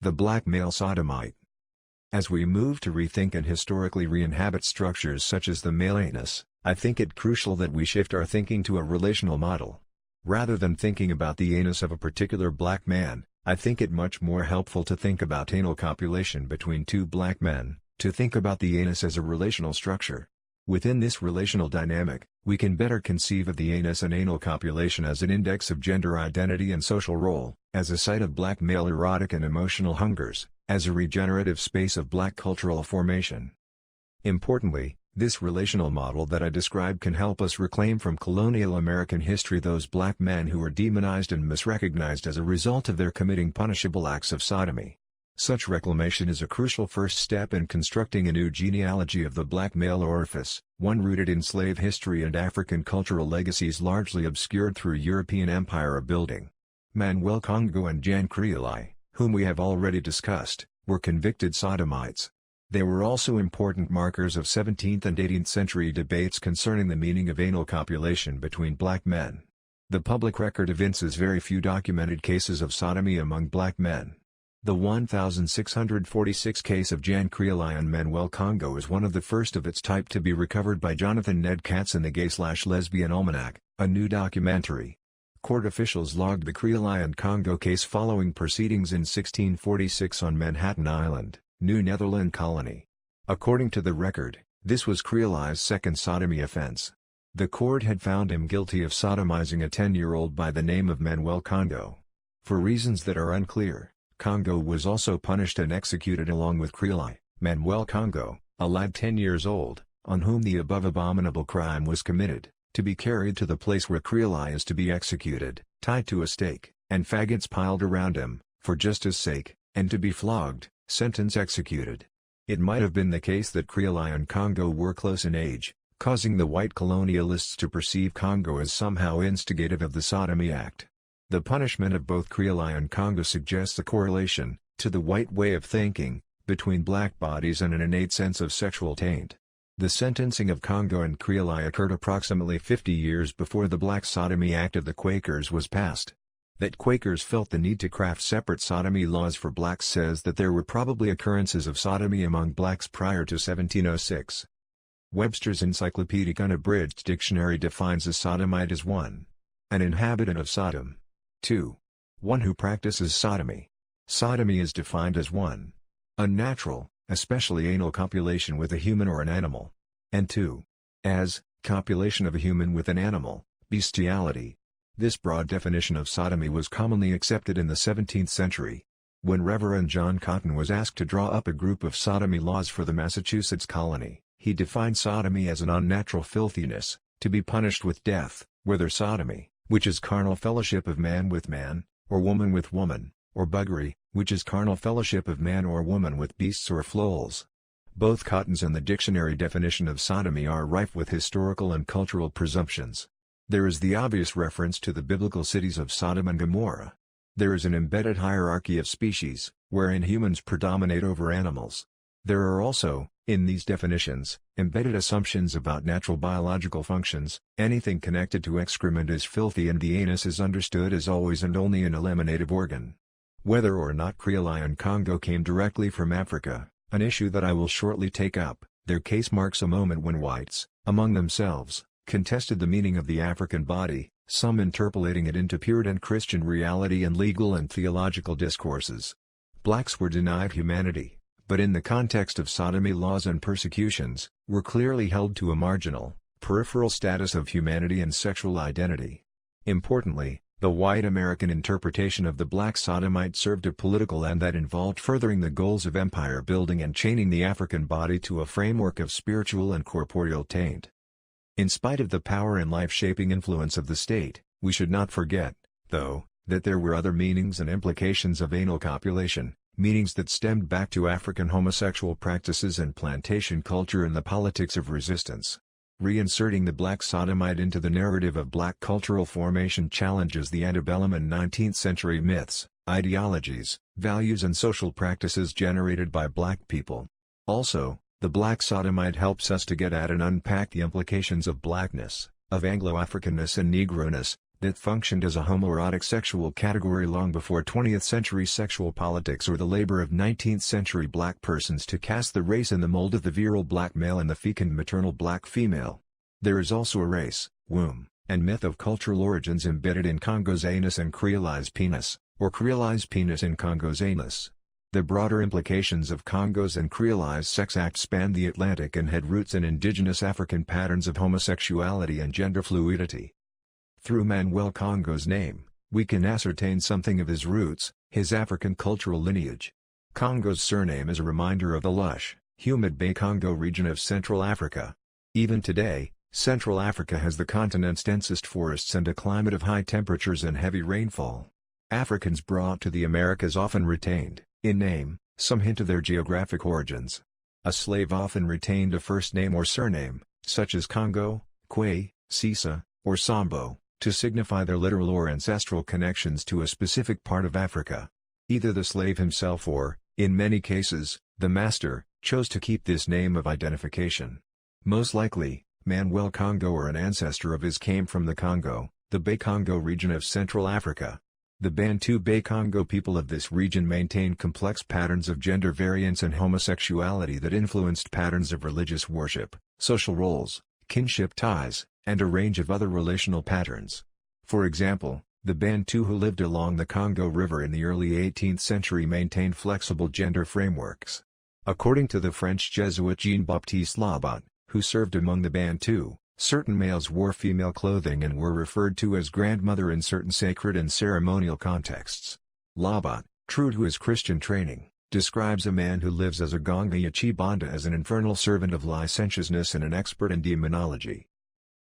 S1: The black male sodomite. As we move to rethink and historically re-inhabit structures such as the male anus, I think it crucial that we shift our thinking to a relational model. Rather than thinking about the anus of a particular black man, I think it much more helpful to think about anal copulation between two black men, to think about the anus as a relational structure. Within this relational dynamic, we can better conceive of the anus and anal copulation as an index of gender identity and social role, as a site of black male erotic and emotional hungers, as a regenerative space of black cultural formation. Importantly, this relational model that I describe can help us reclaim from colonial American history those black men who were demonized and misrecognized as a result of their committing punishable acts of sodomy. Such reclamation is a crucial first step in constructing a new genealogy of the black male orifice, one rooted in slave history and African cultural legacies largely obscured through European empire building. Manuel Congo and Jan Creoli, whom we have already discussed, were convicted sodomites. They were also important markers of 17th and 18th century debates concerning the meaning of anal copulation between black men. The public record evinces very few documented cases of sodomy among black men. The 1646 case of Jan Creole Manuel Congo is one of the first of its type to be recovered by Jonathan Ned Katz in the Gay/Lesbian Almanac, a new documentary. Court officials logged the Creole Congo case following proceedings in 1646 on Manhattan Island, New Netherland colony. According to the record, this was Creole's second sodomy offense. The court had found him guilty of sodomizing a 10-year-old by the name of Manuel Congo. For reasons that are unclear, Congo was also punished and executed along with Creole. Manuel Congo, a lad 10 years old, on whom the above abominable crime was committed, to be carried to the place where Creole is to be executed, tied to a stake, and faggots piled around him, for justice' sake, and to be flogged, sentence executed. It might have been the case that Creole and Congo were close in age, causing the white colonialists to perceive Congo as somehow instigative of the Sodomy Act. The punishment of both Creole and Congo suggests a correlation, to the white way of thinking, between black bodies and an innate sense of sexual taint. The sentencing of Congo and Creole occurred approximately 50 years before the Black Sodomy Act of the Quakers was passed. That Quakers felt the need to craft separate sodomy laws for blacks says that there were probably occurrences of sodomy among blacks prior to 1706. Webster's Encyclopedic Unabridged Dictionary defines a sodomite as 1. An inhabitant of Sodom. 2. One who practices sodomy. Sodomy is defined as 1. Unnatural, especially anal copulation with a human or an animal. And 2. As, copulation of a human with an animal, bestiality. This broad definition of sodomy was commonly accepted in the 17th century. When Reverend John Cotton was asked to draw up a group of sodomy laws for the Massachusetts colony, he defined sodomy as an unnatural filthiness, to be punished with death, whether sodomy, which is carnal fellowship of man with man, or woman with woman, or buggery, which is carnal fellowship of man or woman with beasts or floles. Both Cotton's and the dictionary definition of sodomy are rife with historical and cultural presumptions. There is the obvious reference to the biblical cities of Sodom and Gomorrah. There is an embedded hierarchy of species, wherein humans predominate over animals. There are also, in these definitions, embedded assumptions about natural biological functions. Anything connected to excrement is filthy and the anus is understood as always and only an eliminative organ. Whether or not Creole and Congo came directly from Africa, an issue that I will shortly take up, their case marks a moment when whites, among themselves, contested the meaning of the African body, some interpolating it into Puritan Christian reality and legal and theological discourses. Blacks were denied humanity, but in the context of sodomy laws and persecutions, were clearly held to a marginal, peripheral status of humanity and sexual identity. Importantly, the white American interpretation of the black sodomite served a political end that involved furthering the goals of empire building and chaining the African body to a framework of spiritual and corporeal taint. In spite of the power and life-shaping influence of the state, we should not forget, though, that there were other meanings and implications of anal copulation, meanings that stemmed back to African homosexual practices and plantation culture and the politics of resistance. Reinserting the black sodomite into the narrative of black cultural formation challenges the antebellum and 19th-century myths, ideologies, values and social practices generated by black people. Also, the black sodomite helps us to get at and unpack the implications of blackness, of Anglo-Africanness and Negroness, that functioned as a homoerotic sexual category long before 20th-century sexual politics or the labor of 19th-century black persons to cast the race in the mold of the virile black male and the fecund maternal black female. There is also a race, womb, and myth of cultural origins embedded in Congo's anus and Creole's penis, or Creole's penis in Congo's anus. The broader implications of Congo's and Creole's sex act span the Atlantic and had roots in indigenous African patterns of homosexuality and gender fluidity. Through Manuel Congo's name, we can ascertain something of his roots, his African cultural lineage. Congo's surname is a reminder of the lush, humid Bay-Congo region of Central Africa. Even today, Central Africa has the continent's densest forests and a climate of high temperatures and heavy rainfall. Africans brought to the Americas often retained, in name, some hint of their geographic origins. A slave often retained a first name or surname, such as Congo, Kwe, Sisa, or Sambo, to signify their literal or ancestral connections to a specific part of Africa. Either the slave himself or, In many cases, the master chose to keep this name of identification. Most likely, Manuel Congo or an ancestor of his came from the Congo, the Bay-Congo region of Central Africa. The Bantu Bay-Congo people of this region maintained complex patterns of gender variance and homosexuality that influenced patterns of religious worship, social roles, kinship ties, and a range of other relational patterns. For example, the Bantu who lived along the Congo River in the early 18th century maintained flexible gender frameworks. According to the French Jesuit Jean-Baptiste Labat, who served among the Bantu, certain males wore female clothing and were referred to as grandmother in certain sacred and ceremonial contexts. Labat, true to his Christian training, describes a man who lives as a Ganga ya Chibanda as an infernal servant of licentiousness and an expert in demonology.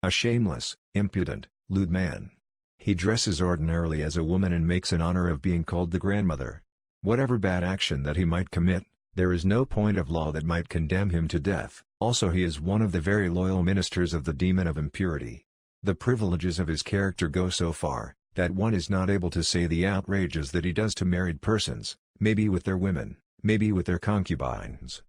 S1: A shameless, impudent, lewd man. He dresses ordinarily as a woman and makes an honor of being called the grandmother. Whatever bad action that he might commit, there is no point of law that might condemn him to death. Also, he is one of the very loyal ministers of the demon of impurity. The privileges of his character go so far, that one is not able to say the outrages that he does to married persons, maybe with their women, maybe with their concubines.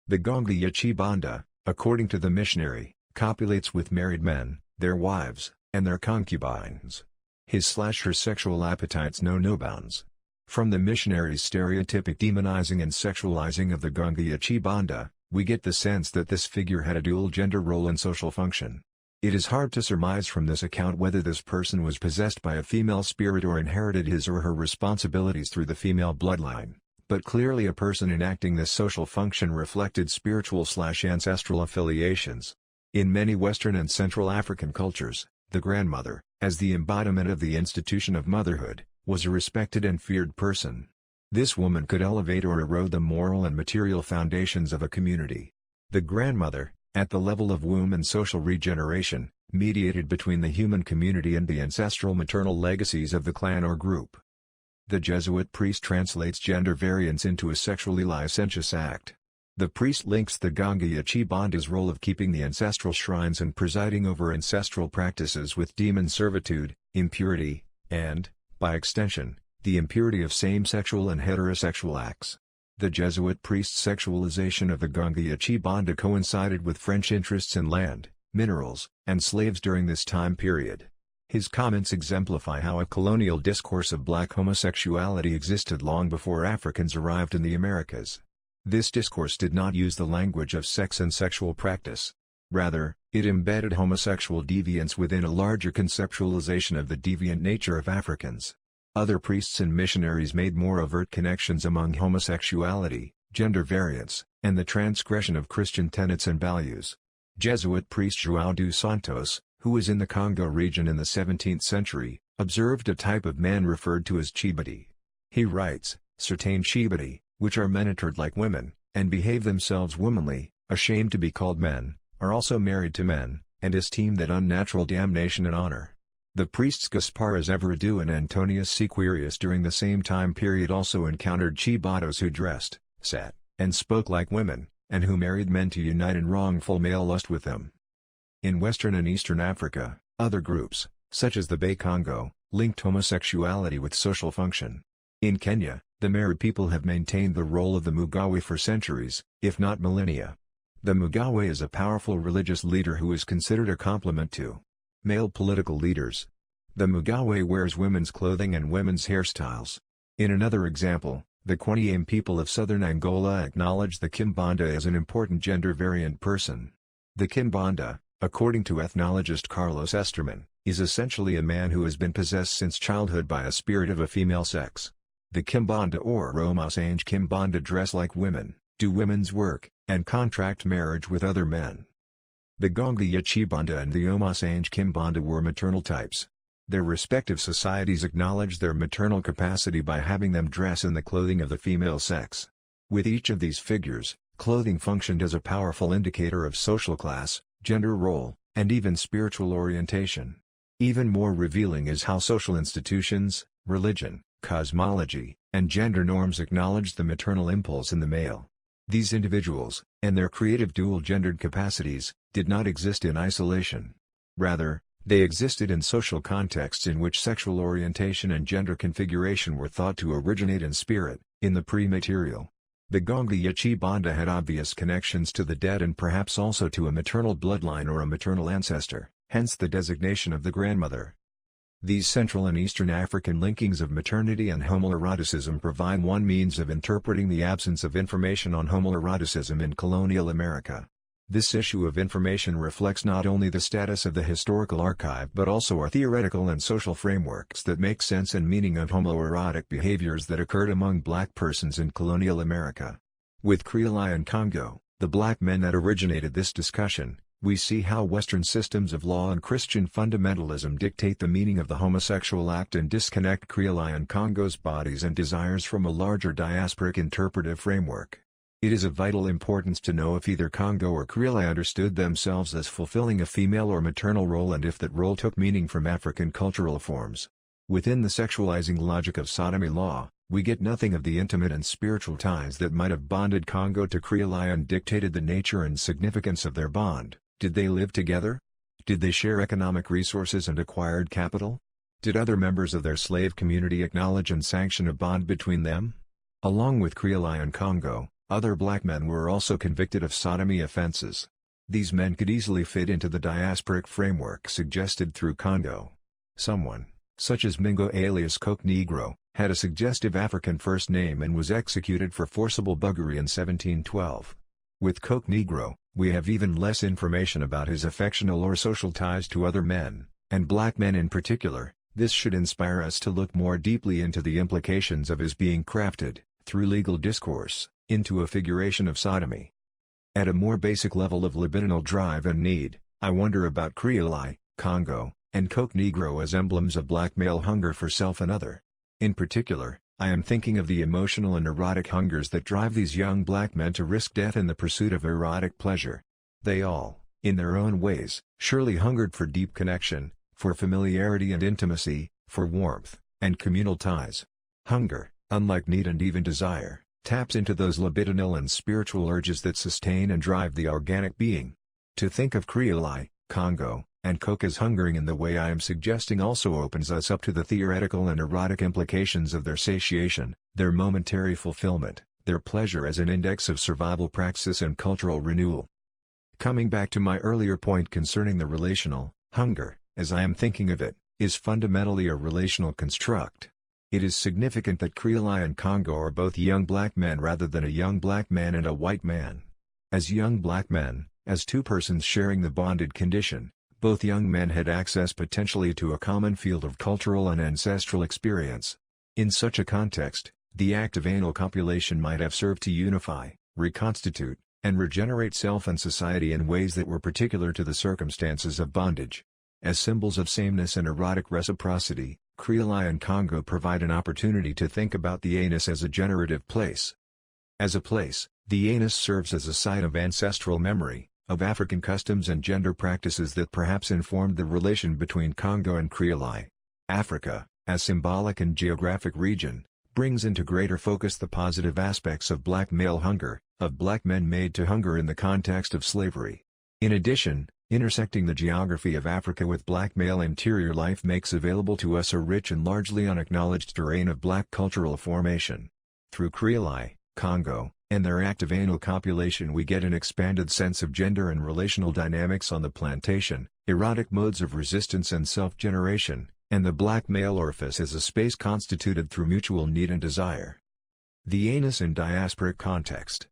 S1: The Ganga ya Chibanda, according to the missionary, copulates with married men, their wives, and their concubines. His/her sexual appetites know no bounds. From the missionary's stereotypic demonizing and sexualizing of the Ganga ya Chibanda, we get the sense that this figure had a dual gender role and social function. It is hard to surmise from this account whether this person was possessed by a female spirit or inherited his or her responsibilities through the female bloodline, but clearly a person enacting this social function reflected spiritual/ancestral affiliations. In many Western and Central African cultures, the grandmother, as the embodiment of the institution of motherhood, was a respected and feared person. This woman could elevate or erode the moral and material foundations of a community. The grandmother, at the level of womb and social regeneration, mediated between the human community and the ancestral maternal legacies of the clan or group. The Jesuit priest translates gender variance into a sexually licentious act. The priest links the Ganga ya Chibanda's role of keeping the ancestral shrines and presiding over ancestral practices with demon servitude, impurity, and, by extension, the impurity of same-sexual and heterosexual acts. The Jesuit priest's sexualization of the Ganga ya Chibanda coincided with French interests in land, minerals, and slaves during this time period. His comments exemplify how a colonial discourse of black homosexuality existed long before Africans arrived in the Americas. This discourse did not use the language of sex and sexual practice. Rather, it embedded homosexual deviance within a larger conceptualization of the deviant nature of Africans. Other priests and missionaries made more overt connections among homosexuality, gender variance, and the transgression of Christian tenets and values. Jesuit priest João dos Santos, who was in the Congo region in the 17th century, observed a type of man referred to as Chibadi. He writes, "Certain Chibadi, which are mentored like women, and behave themselves womanly, ashamed to be called men, are also married to men, and esteem that unnatural damnation and honor." The priests Gasparas Everardo and Antonius Sequirius during the same time period also encountered Chibados who dressed, sat, and spoke like women, and who married men to unite in wrongful male lust with them. In Western and Eastern Africa, other groups, such as the Bay-Congo, linked homosexuality with social function. In Kenya, the Meru people have maintained the role of the Mugawe for centuries, if not millennia. The Mugawe is a powerful religious leader who is considered a complement to male political leaders. The Mugawe wears women's clothing and women's hairstyles. In another example, the Kwanyame people of southern Angola acknowledge the Kimbanda as an important gender-variant person. The Kimbanda, according to ethnologist Carlos Esterman, is essentially a man who has been possessed since childhood by a spirit of a female sex. The Kimbanda or Omasange Kimbanda dress like women, do women's work, and contract marriage with other men. The Ganga ya Chibanda and the Omasange Kimbanda were maternal types. Their respective societies acknowledged their maternal capacity by having them dress in the clothing of the female sex. With each of these figures, clothing functioned as a powerful indicator of social class, gender role, and even spiritual orientation. Even more revealing is how social institutions, religion, cosmology, and gender norms acknowledged the maternal impulse in the male. These individuals, and their creative dual-gendered capacities, did not exist in isolation. Rather, they existed in social contexts in which sexual orientation and gender configuration were thought to originate in spirit, in the pre-material, The Gongya Banda had obvious connections to the dead and perhaps also to a maternal bloodline or a maternal ancestor, hence the designation of the grandmother. These Central and Eastern African linkings of maternity and homoeroticism provide one means of interpreting the absence of information on homoeroticism in colonial America. This issue of information reflects not only the status of the historical archive but also our theoretical and social frameworks that make sense and meaning of homoerotic behaviors that occurred among black persons in colonial America. With Creole and Congo, the black men that originated this discussion, we see how Western systems of law and Christian fundamentalism dictate the meaning of the homosexual act and disconnect Creole and Congo's bodies and desires from a larger diasporic interpretive framework. It is of vital importance to know if either Congo or Creole understood themselves as fulfilling a female or maternal role and if that role took meaning from African cultural forms. Within the sexualizing logic of sodomy law, we get nothing of the intimate and spiritual ties that might have bonded Congo to Creole and dictated the nature and significance of their bond. Did they live together? Did they share economic resources and acquired capital? Did other members of their slave community acknowledge and sanction a bond between them? Along with Creole and Congo, other black men were also convicted of sodomy offenses. These men could easily fit into the diasporic framework suggested through Congo. Someone, such as Mingo alias Coke Negro, had a suggestive African first name and was executed for forcible buggery in 1712. With Coke Negro, we have even less information about his affectional or social ties to other men, and black men in particular. This should inspire us to look more deeply into the implications of his being crafted, through legal discourse, into a figuration of sodomy. At a more basic level of libidinal drive and need, I wonder about Creole, Congo, and Coke Negro as emblems of black male hunger for self and other. In particular, I am thinking of the emotional and erotic hungers that drive these young black men to risk death in the pursuit of erotic pleasure. They all, in their own ways, surely hungered for deep connection, for familiarity and intimacy, for warmth, and communal ties. Hunger, unlike need and even desire, taps into those libidinal and spiritual urges that sustain and drive the organic being. To think of Creole, Congo, and Coke as hungering in the way I am suggesting also opens us up to the theoretical and erotic implications of their satiation, their momentary fulfillment, their pleasure as an index of survival praxis and cultural renewal. Coming back to my earlier point concerning the relational, hunger, as I am thinking of it, is fundamentally a relational construct. It is significant that Creole and Congo are both young black men rather than a young black man and a white man. As young black men, as two persons sharing the bonded condition, both young men had access potentially to a common field of cultural and ancestral experience. In such a context, the act of anal copulation might have served to unify, reconstitute, and regenerate self and society in ways that were particular to the circumstances of bondage. As symbols of sameness and erotic reciprocity, Creole and Congo provide an opportunity to think about the anus as a generative place. As a place, the anus serves as a site of ancestral memory, of African customs and gender practices that perhaps informed the relation between Congo and Creole. Africa, as symbolic and geographic region, brings into greater focus the positive aspects of black male hunger, of black men made to hunger in the context of slavery. In addition, intersecting the geography of Africa with black male interior life makes available to us a rich and largely unacknowledged terrain of black cultural formation. Through Creole, Congo, and their act of anal copulation we get an expanded sense of gender and relational dynamics on the plantation, erotic modes of resistance and self-generation, and the black male orifice as a space constituted through mutual need and desire. The anus in diasporic context.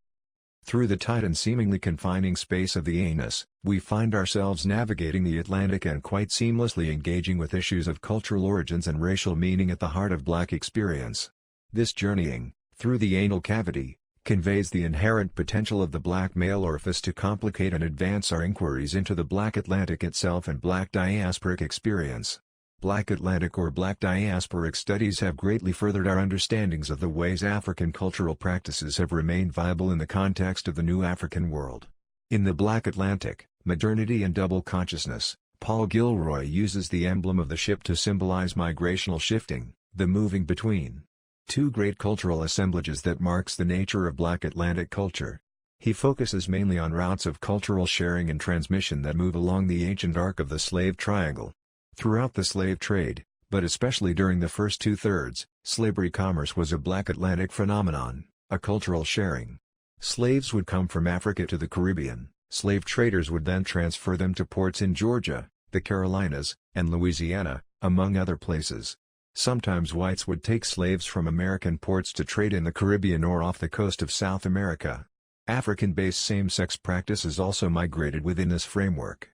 S1: Through the tight and seemingly confining space of the anus, we find ourselves navigating the Atlantic and quite seamlessly engaging with issues of cultural origins and racial meaning at the heart of black experience. This journeying, through the anal cavity, conveys the inherent potential of the black male orifice to complicate and advance our inquiries into the Black Atlantic itself and black diasporic experience. Black Atlantic or black diasporic studies have greatly furthered our understandings of the ways African cultural practices have remained viable in the context of the new African world. In the Black Atlantic, Modernity and Double Consciousness, Paul Gilroy uses the emblem of the ship to symbolize migrational shifting, the moving between two great cultural assemblages that marks the nature of Black Atlantic culture. He focuses mainly on routes of cultural sharing and transmission that move along the ancient arc of the slave triangle. Throughout the slave trade, but especially during the first two-thirds, slavery commerce was a Black Atlantic phenomenon. A cultural sharing. Slaves would come from Africa to the Caribbean. Slave traders would then transfer them to ports in Georgia, the Carolinas, and Louisiana, among other places. Sometimes whites would take slaves from American ports to trade in the Caribbean or off the coast of South America. African-based same-sex practices also migrated within this framework.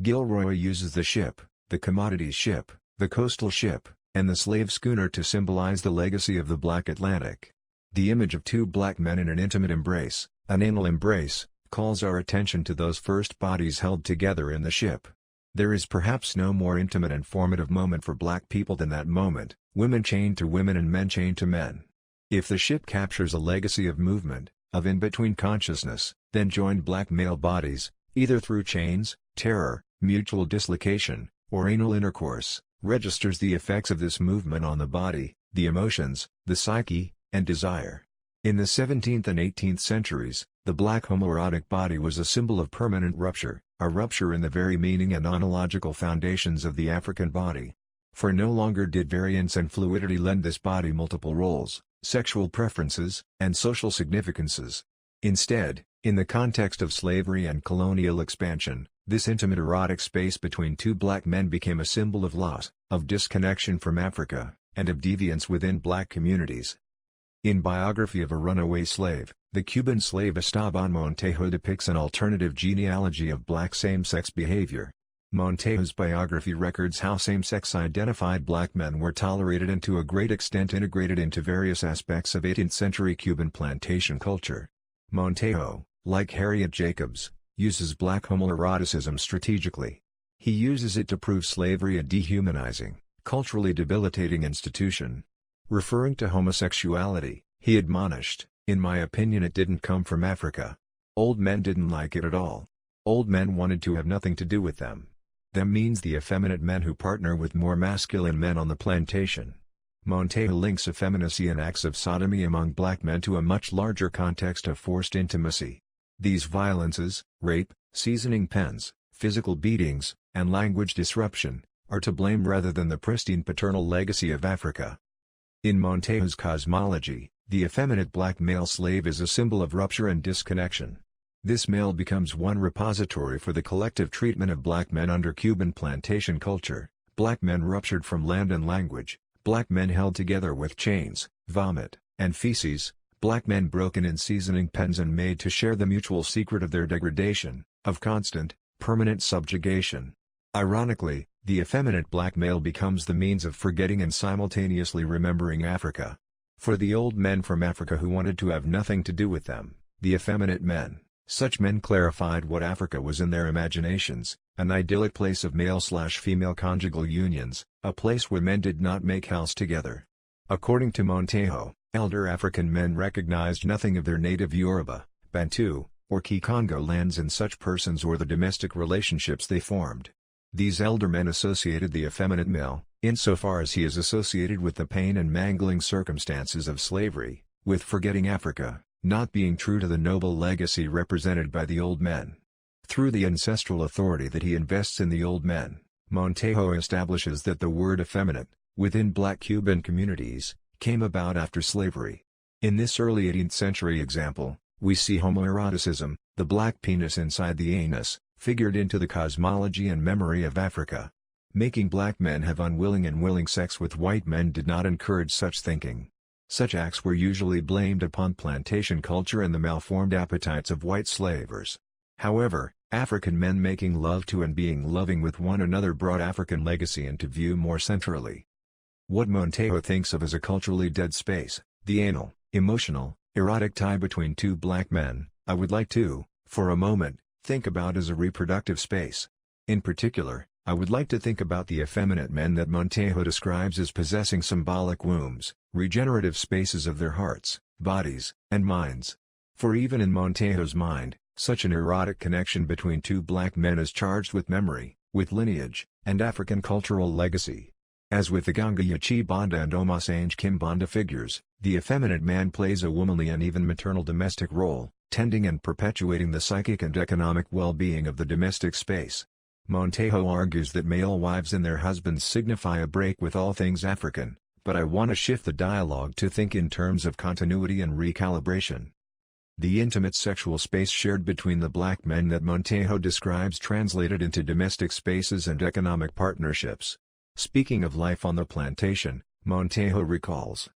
S1: Gilroy uses the ship, the commodity ship, the coastal ship, and the slave schooner to symbolize the legacy of the Black Atlantic. The image of two black men in an intimate embrace, an anal embrace, calls our attention to those first bodies held together in the ship. There is perhaps no more intimate and formative moment for black people than that moment, women chained to women and men chained to men. If the ship captures a legacy of movement, of in-between consciousness, then joined black male bodies, either through chains, terror, mutual dislocation, or anal intercourse, registers the effects of this movement on the body, the emotions, the psyche, and desire. In the 17th and 18th centuries, the black homoerotic body was a symbol of permanent rupture, a rupture in the very meaning and ontological foundations of the African body. For no longer did variance and fluidity lend this body multiple roles, sexual preferences, and social significances. Instead, in the context of slavery and colonial expansion, this intimate erotic space between two black men became a symbol of loss, of disconnection from Africa, and of deviance within black communities. In Biography of a Runaway Slave, the Cuban slave Esteban Montejo depicts an alternative genealogy of black same-sex behavior. Montejo's biography records how same-sex identified black men were tolerated and to a great extent integrated into various aspects of 18th-century Cuban plantation culture. Montejo, like Harriet Jacobs, uses black homoeroticism strategically. He uses it to prove slavery a dehumanizing, culturally debilitating institution. Referring to homosexuality, he admonished, "In my opinion it didn't come from Africa. Old men didn't like it at all. Old men wanted to have nothing to do with them. Them means the effeminate men who partner with more masculine men on the plantation." Montejo links effeminacy and acts of sodomy among black men to a much larger context of forced intimacy. These violences, rape, seasoning pens, physical beatings, and language disruption, are to blame rather than the pristine paternal legacy of Africa. In Montejo's cosmology, the effeminate black male slave is a symbol of rupture and disconnection. This male becomes one repository for the collective treatment of black men under Cuban plantation culture, black men ruptured from land and language, black men held together with chains, vomit, and feces, black men broken in seasoning pens and made to share the mutual secret of their degradation, of constant, permanent subjugation. Ironically, the effeminate black male becomes the means of forgetting and simultaneously remembering Africa. For the old men from Africa who wanted to have nothing to do with them, the effeminate men, such men clarified what Africa was in their imaginations, an idyllic place of male/female conjugal unions, a place where men did not make house together. According to Montejo, elder African men recognized nothing of their native Yoruba, Bantu, or Kikongo lands in such persons or the domestic relationships they formed. These elder men associated the effeminate male, insofar as he is associated with the pain and mangling circumstances of slavery, with forgetting Africa, not being true to the noble legacy represented by the old men. Through the ancestral authority that he invests in the old men, Montejo establishes that the word effeminate, within black Cuban communities, came about after slavery. In this early 18th century example, we see homoeroticism, the black penis inside the anus, figured into the cosmology and memory of Africa. Making black men have unwilling and willing sex with white men did not encourage such thinking. Such acts were usually blamed upon plantation culture and the malformed appetites of white slavers. However, African men making love to and being loving with one another brought African legacy into view more centrally. What Montejo thinks of as a culturally dead space, the anal, emotional, erotic tie between two black men, I would like to, for a moment, think about as a reproductive space. In particular, I would like to think about the effeminate men that Montejo describes as possessing symbolic wombs, regenerative spaces of their hearts, bodies, and minds. For even in Montejo's mind, such an erotic connection between two black men is charged with memory, with lineage, and African cultural legacy. As with the Ganga Yachibanda and Omasange Kimbanda figures, the effeminate man plays a womanly and even maternal domestic role, tending and perpetuating the psychic and economic well-being of the domestic space. Montejo argues that male wives and their husbands signify a break with all things African, But I want to shift the dialogue to think in terms of continuity and recalibration. The intimate sexual space shared between the black men that Montejo describes translated into domestic spaces and economic partnerships. Speaking of life on the plantation, Montejo recalls,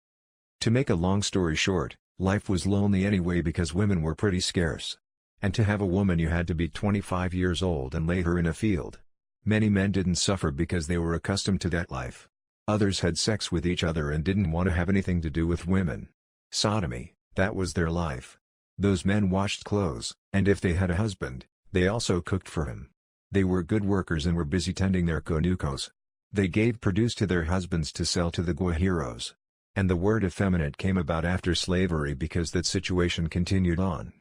S1: "To make a long story short, life was lonely anyway because women were pretty scarce. And to have a woman you had to be 25 years old and lay her in a field. Many men didn't suffer because they were accustomed to that life. Others had sex with each other and didn't want to have anything to do with women. Sodomy, that was their life. Those men washed clothes, and if they had a husband, they also cooked for him. They were good workers and were busy tending their conucos. They gave produce to their husbands to sell to the guajiros. And the word effeminate came about after slavery because that situation continued on."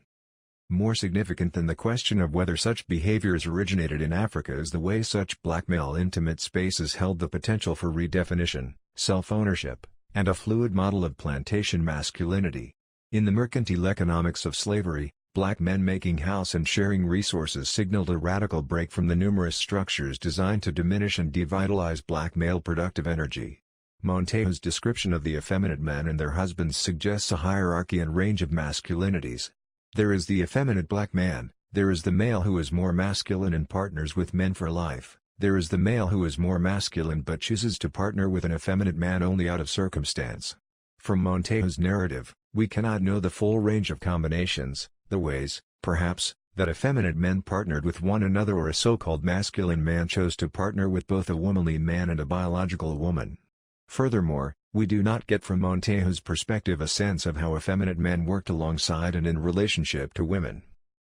S1: More significant than the question of whether such behaviors originated in Africa is the way such black male intimate spaces held the potential for redefinition, self-ownership, and a fluid model of plantation masculinity. In the mercantile economics of slavery, black men making house and sharing resources signaled a radical break from the numerous structures designed to diminish and devitalize black male productive energy. Montejo's description of the effeminate men and their husbands suggests a hierarchy and range of masculinities. There is the effeminate black man, there is the male who is more masculine and partners with men for life, there is the male who is more masculine but chooses to partner with an effeminate man only out of circumstance. From Montejo's narrative, we cannot know the full range of combinations, the ways, perhaps, that effeminate men partnered with one another or a so-called masculine man chose to partner with both a womanly man and a biological woman. Furthermore, we do not get from Montejo's perspective a sense of how effeminate men worked alongside and in relationship to women.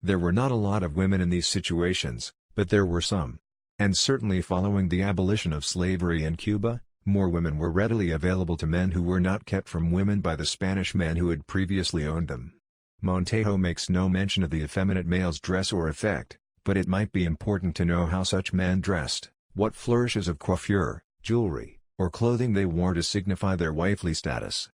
S1: There were not a lot of women in these situations, but there were some. And certainly following the abolition of slavery in Cuba, more women were readily available to men who were not kept from women by the Spanish men who had previously owned them. Montejo makes no mention of the effeminate male's dress or effect, but it might be important to know how such men dressed, what flourishes of coiffure, jewelry, or clothing they wore to signify their wifely status.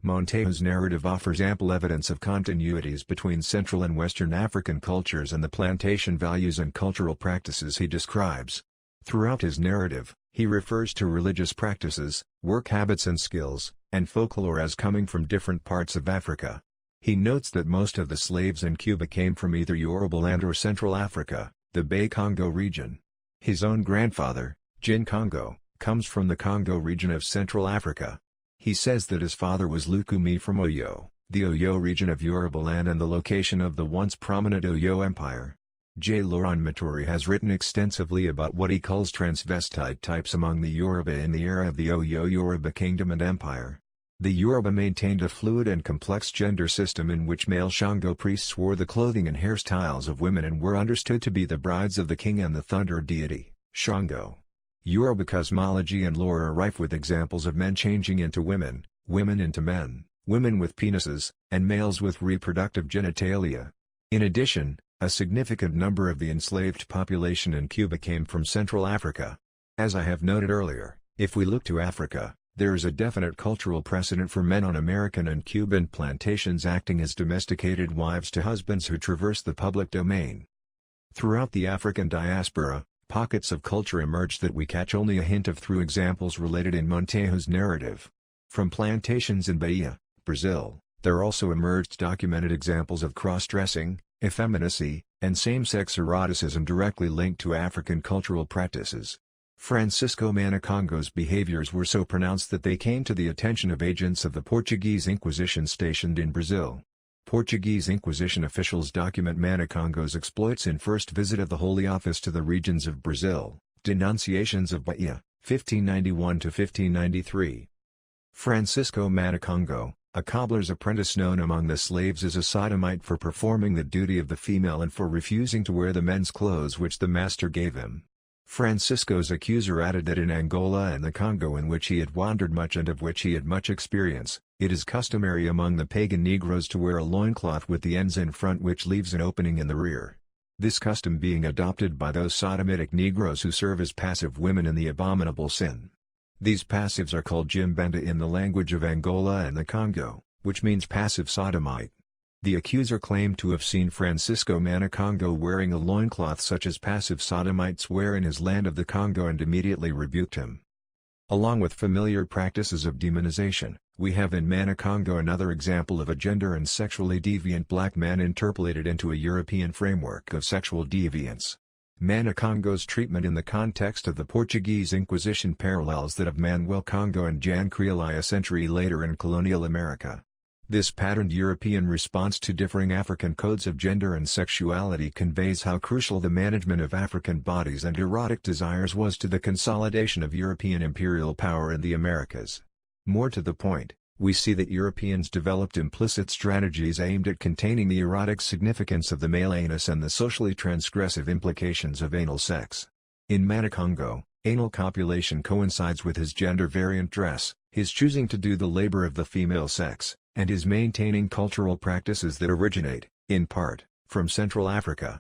S1: Montejo's narrative offers ample evidence of continuities between Central and Western African cultures and the plantation values and cultural practices he describes. Throughout his narrative, he refers to religious practices, work habits and skills, and folklore as coming from different parts of Africa. He notes that most of the slaves in Cuba came from either Yoruba land or Central Africa, the Bay Congo region. His own grandfather, Jin Congo, comes from the Congo region of Central Africa. He says that his father was Lukumi from Oyo, the Oyo region of Yoruba land and the location of the once prominent Oyo Empire. J. Laurent Maturi has written extensively about what he calls transvestite types among the Yoruba in the era of the Oyo Yoruba Kingdom and Empire. The Yoruba maintained a fluid and complex gender system in which male Shango priests wore the clothing and hairstyles of women and were understood to be the brides of the king and the thunder deity, Shango. Yoruba cosmology and lore are rife with examples of men changing into women, women into men, women with penises, and males with reproductive genitalia. In addition, a significant number of the enslaved population in Cuba came from Central Africa. As I have noted earlier, if we look to Africa, there is a definite cultural precedent for men on American and Cuban plantations acting as domesticated wives to husbands who traverse the public domain. Throughout the African diaspora, pockets of culture emerged that we catch only a hint of through examples related in Montejo's narrative. From plantations in Bahia, Brazil, there also emerged documented examples of cross-dressing, effeminacy, and same-sex eroticism directly linked to African cultural practices. Francisco Manacongo's behaviors were so pronounced that they came to the attention of agents of the Portuguese Inquisition stationed in Brazil. Portuguese Inquisition officials document Manacongo's exploits in first visit of the Holy Office to the regions of Brazil, Denunciations of Bahia, 1591–1593. Francisco Manacongo, a cobbler's apprentice known among the slaves as a sodomite for performing the duty of the female and for refusing to wear the men's clothes which the master gave him. Francisco's accuser added that in Angola and the Congo, in which he had wandered much and of which he had much experience, it is customary among the pagan Negroes to wear a loincloth with the ends in front which leaves an opening in the rear. This custom being adopted by those sodomitic Negroes who serve as passive women in the abominable sin. These passives are called Jimbenda in the language of Angola and the Congo, which means passive sodomite. The accuser claimed to have seen Francisco Manacongo wearing a loincloth such as passive sodomites wear in his land of the Congo and immediately rebuked him. Along with familiar practices of demonization, we have in Manicongo another example of a gender and sexually deviant black man interpolated into a European framework of sexual deviance. Manicongo's treatment in the context of the Portuguese Inquisition parallels that of Manuel Congo and Jan Creoli a century later in colonial America. This patterned European response to differing African codes of gender and sexuality conveys how crucial the management of African bodies and erotic desires was to the consolidation of European imperial power in the Americas. More to the point, we see that Europeans developed implicit strategies aimed at containing the erotic significance of the male anus and the socially transgressive implications of anal sex. In Manicongo, anal copulation coincides with his gender-variant dress, his choosing to do the labor of the female sex, and his maintaining cultural practices that originate, in part, from Central Africa.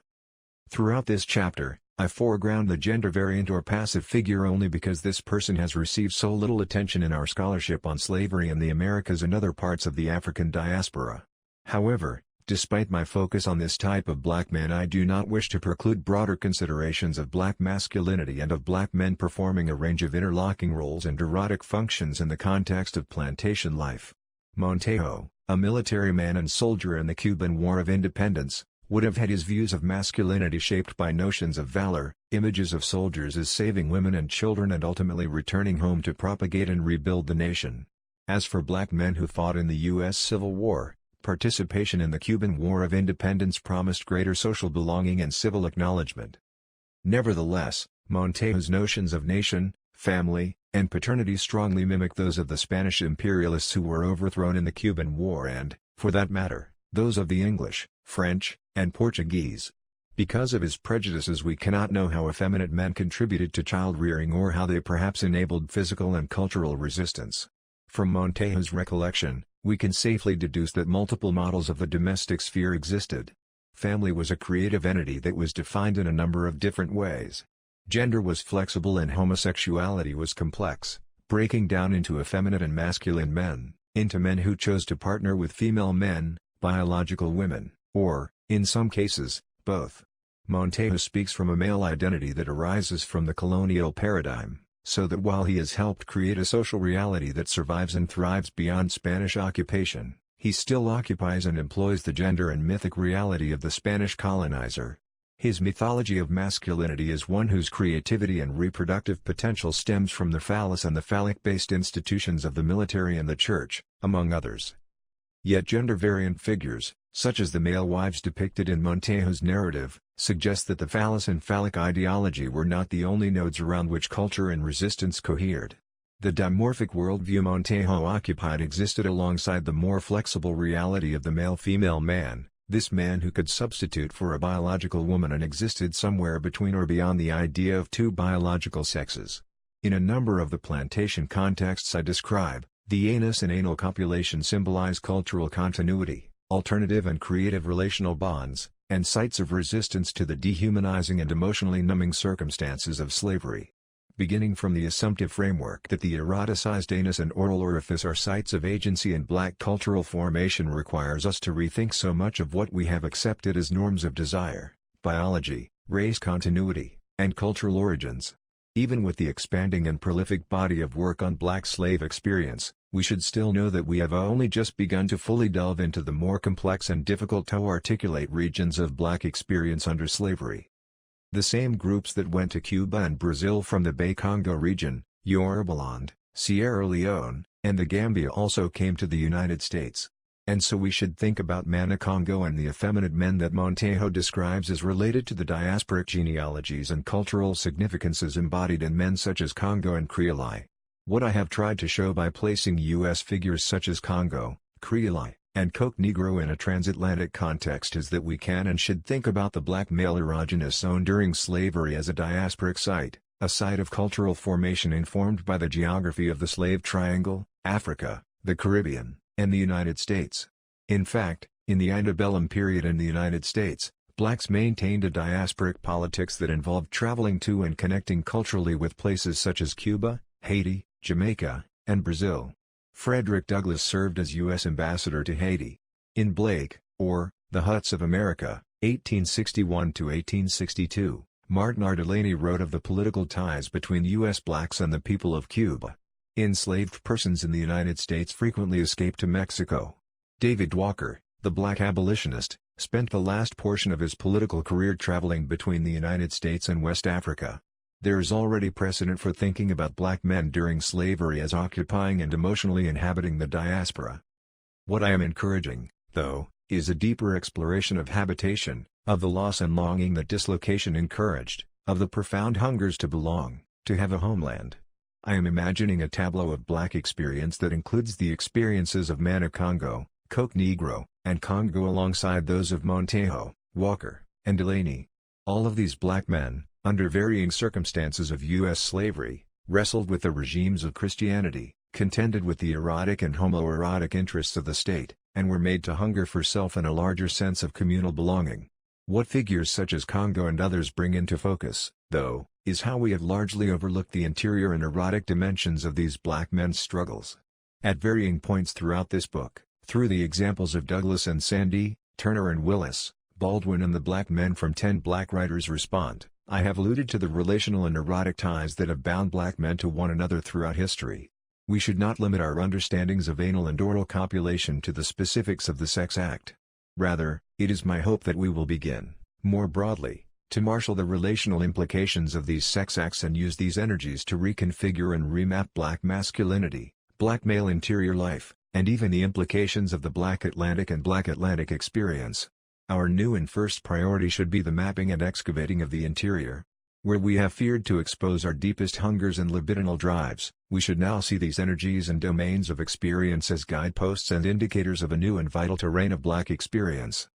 S1: Throughout this chapter, I foreground the gender-variant or passive figure only because this person has received so little attention in our scholarship on slavery in the Americas and other parts of the African diaspora. However, despite my focus on this type of black man, I do not wish to preclude broader considerations of black masculinity and of black men performing a range of interlocking roles and erotic functions in the context of plantation life. Montejo, a military man and soldier in the Cuban War of Independence, would have had his views of masculinity shaped by notions of valor, images of soldiers as saving women and children and ultimately returning home to propagate and rebuild the nation. As for black men who fought in the U.S. Civil War, participation in the Cuban War of Independence promised greater social belonging and civil acknowledgement. Nevertheless, Montejo's notions of nation, family, and paternity strongly mimic those of the Spanish imperialists who were overthrown in the Cuban War and, for that matter, those of the English, French, and Portuguese. Because of his prejudices we cannot know how effeminate men contributed to child-rearing or how they perhaps enabled physical and cultural resistance. From Montejo's recollection, we can safely deduce that multiple models of the domestic sphere existed. Family was a creative entity that was defined in a number of different ways. Gender was flexible and homosexuality was complex, breaking down into effeminate and masculine men, into men who chose to partner with female men, biological women, or, in some cases, both. Montejo speaks from a male identity that arises from the colonial paradigm, so that while he has helped create a social reality that survives and thrives beyond Spanish occupation, he still occupies and employs the gender and mythic reality of the Spanish colonizer. His mythology of masculinity is one whose creativity and reproductive potential stems from the phallus and the phallic-based institutions of the military and the church, among others. Yet gender-variant figures, such as the male wives depicted in Montejo's narrative, suggest that the phallus and phallic ideology were not the only nodes around which culture and resistance cohered. The dimorphic worldview Montejo occupied existed alongside the more flexible reality of the male-female man, this man who could substitute for a biological woman and existed somewhere between or beyond the idea of two biological sexes. In a number of the plantation contexts I describe, the anus and anal copulation symbolize cultural continuity, alternative and creative relational bonds, and sites of resistance to the dehumanizing and emotionally numbing circumstances of slavery. Beginning from the assumptive framework that the eroticized anus and oral orifice are sites of agency and black cultural formation requires us to rethink so much of what we have accepted as norms of desire, biology, race continuity, and cultural origins. Even with the expanding and prolific body of work on black slave experience, we should still know that we have only just begun to fully delve into the more complex and difficult to articulate regions of black experience under slavery. The same groups that went to Cuba and Brazil from the Bay Congo region, Yorubaland, Sierra Leone, and the Gambia also came to the United States. And so we should think about Manicongo and the effeminate men that Montejo describes as related to the diasporic genealogies and cultural significances embodied in men such as Congo and Creoli. What I have tried to show by placing U.S. figures such as Congo, Creoli, and Coke Negro in a transatlantic context is that we can and should think about the black male erogenous zone during slavery as a diasporic site, a site of cultural formation informed by the geography of the slave triangle, Africa, the Caribbean, and the United States. In fact, in the antebellum period in the United States, blacks maintained a diasporic politics that involved traveling to and connecting culturally with places such as Cuba, Haiti, Jamaica, and Brazil. Frederick Douglass served as U.S. ambassador to Haiti. In Blake, or, The Huts of America, 1861–1862, Martin R. Delaney wrote of the political ties between U.S. blacks and the people of Cuba. Enslaved persons in the United States frequently escape to Mexico. David Walker, the black abolitionist, spent the last portion of his political career traveling between the United States and West Africa. There is already precedent for thinking about black men during slavery as occupying and emotionally inhabiting the diaspora. What I am encouraging, though, is a deeper exploration of habitation, of the loss and longing that dislocation encouraged, of the profound hungers to belong, to have a homeland. I am imagining a tableau of black experience that includes the experiences of Mana-Congo, Coke Negro, and Congo alongside those of Montejo, Walker, and Delaney. All of these black men, under varying circumstances of U.S. slavery, wrestled with the regimes of Christianity, contended with the erotic and homoerotic interests of the state, and were made to hunger for self and a larger sense of communal belonging. What figures such as Congo and others bring into focus, though, is how we have largely overlooked the interior and erotic dimensions of these black men's struggles. At varying points throughout this book, through the examples of Douglas and Sandy, Turner and Willis, Baldwin and the black men from 10 Black Writers Respond, I have alluded to the relational and erotic ties that have bound black men to one another throughout history. We should not limit our understandings of anal and oral copulation to the specifics of the sex act. Rather, it is my hope that we will begin, more broadly, to marshal the relational implications of these sex acts and use these energies to reconfigure and remap black masculinity, black male interior life, and even the implications of the Black Atlantic and Black Atlantic experience. Our new and first priority should be the mapping and excavating of the interior. Where we have feared to expose our deepest hungers and libidinal drives, we should now see these energies and domains of experience as guideposts and indicators of a new and vital terrain of black experience.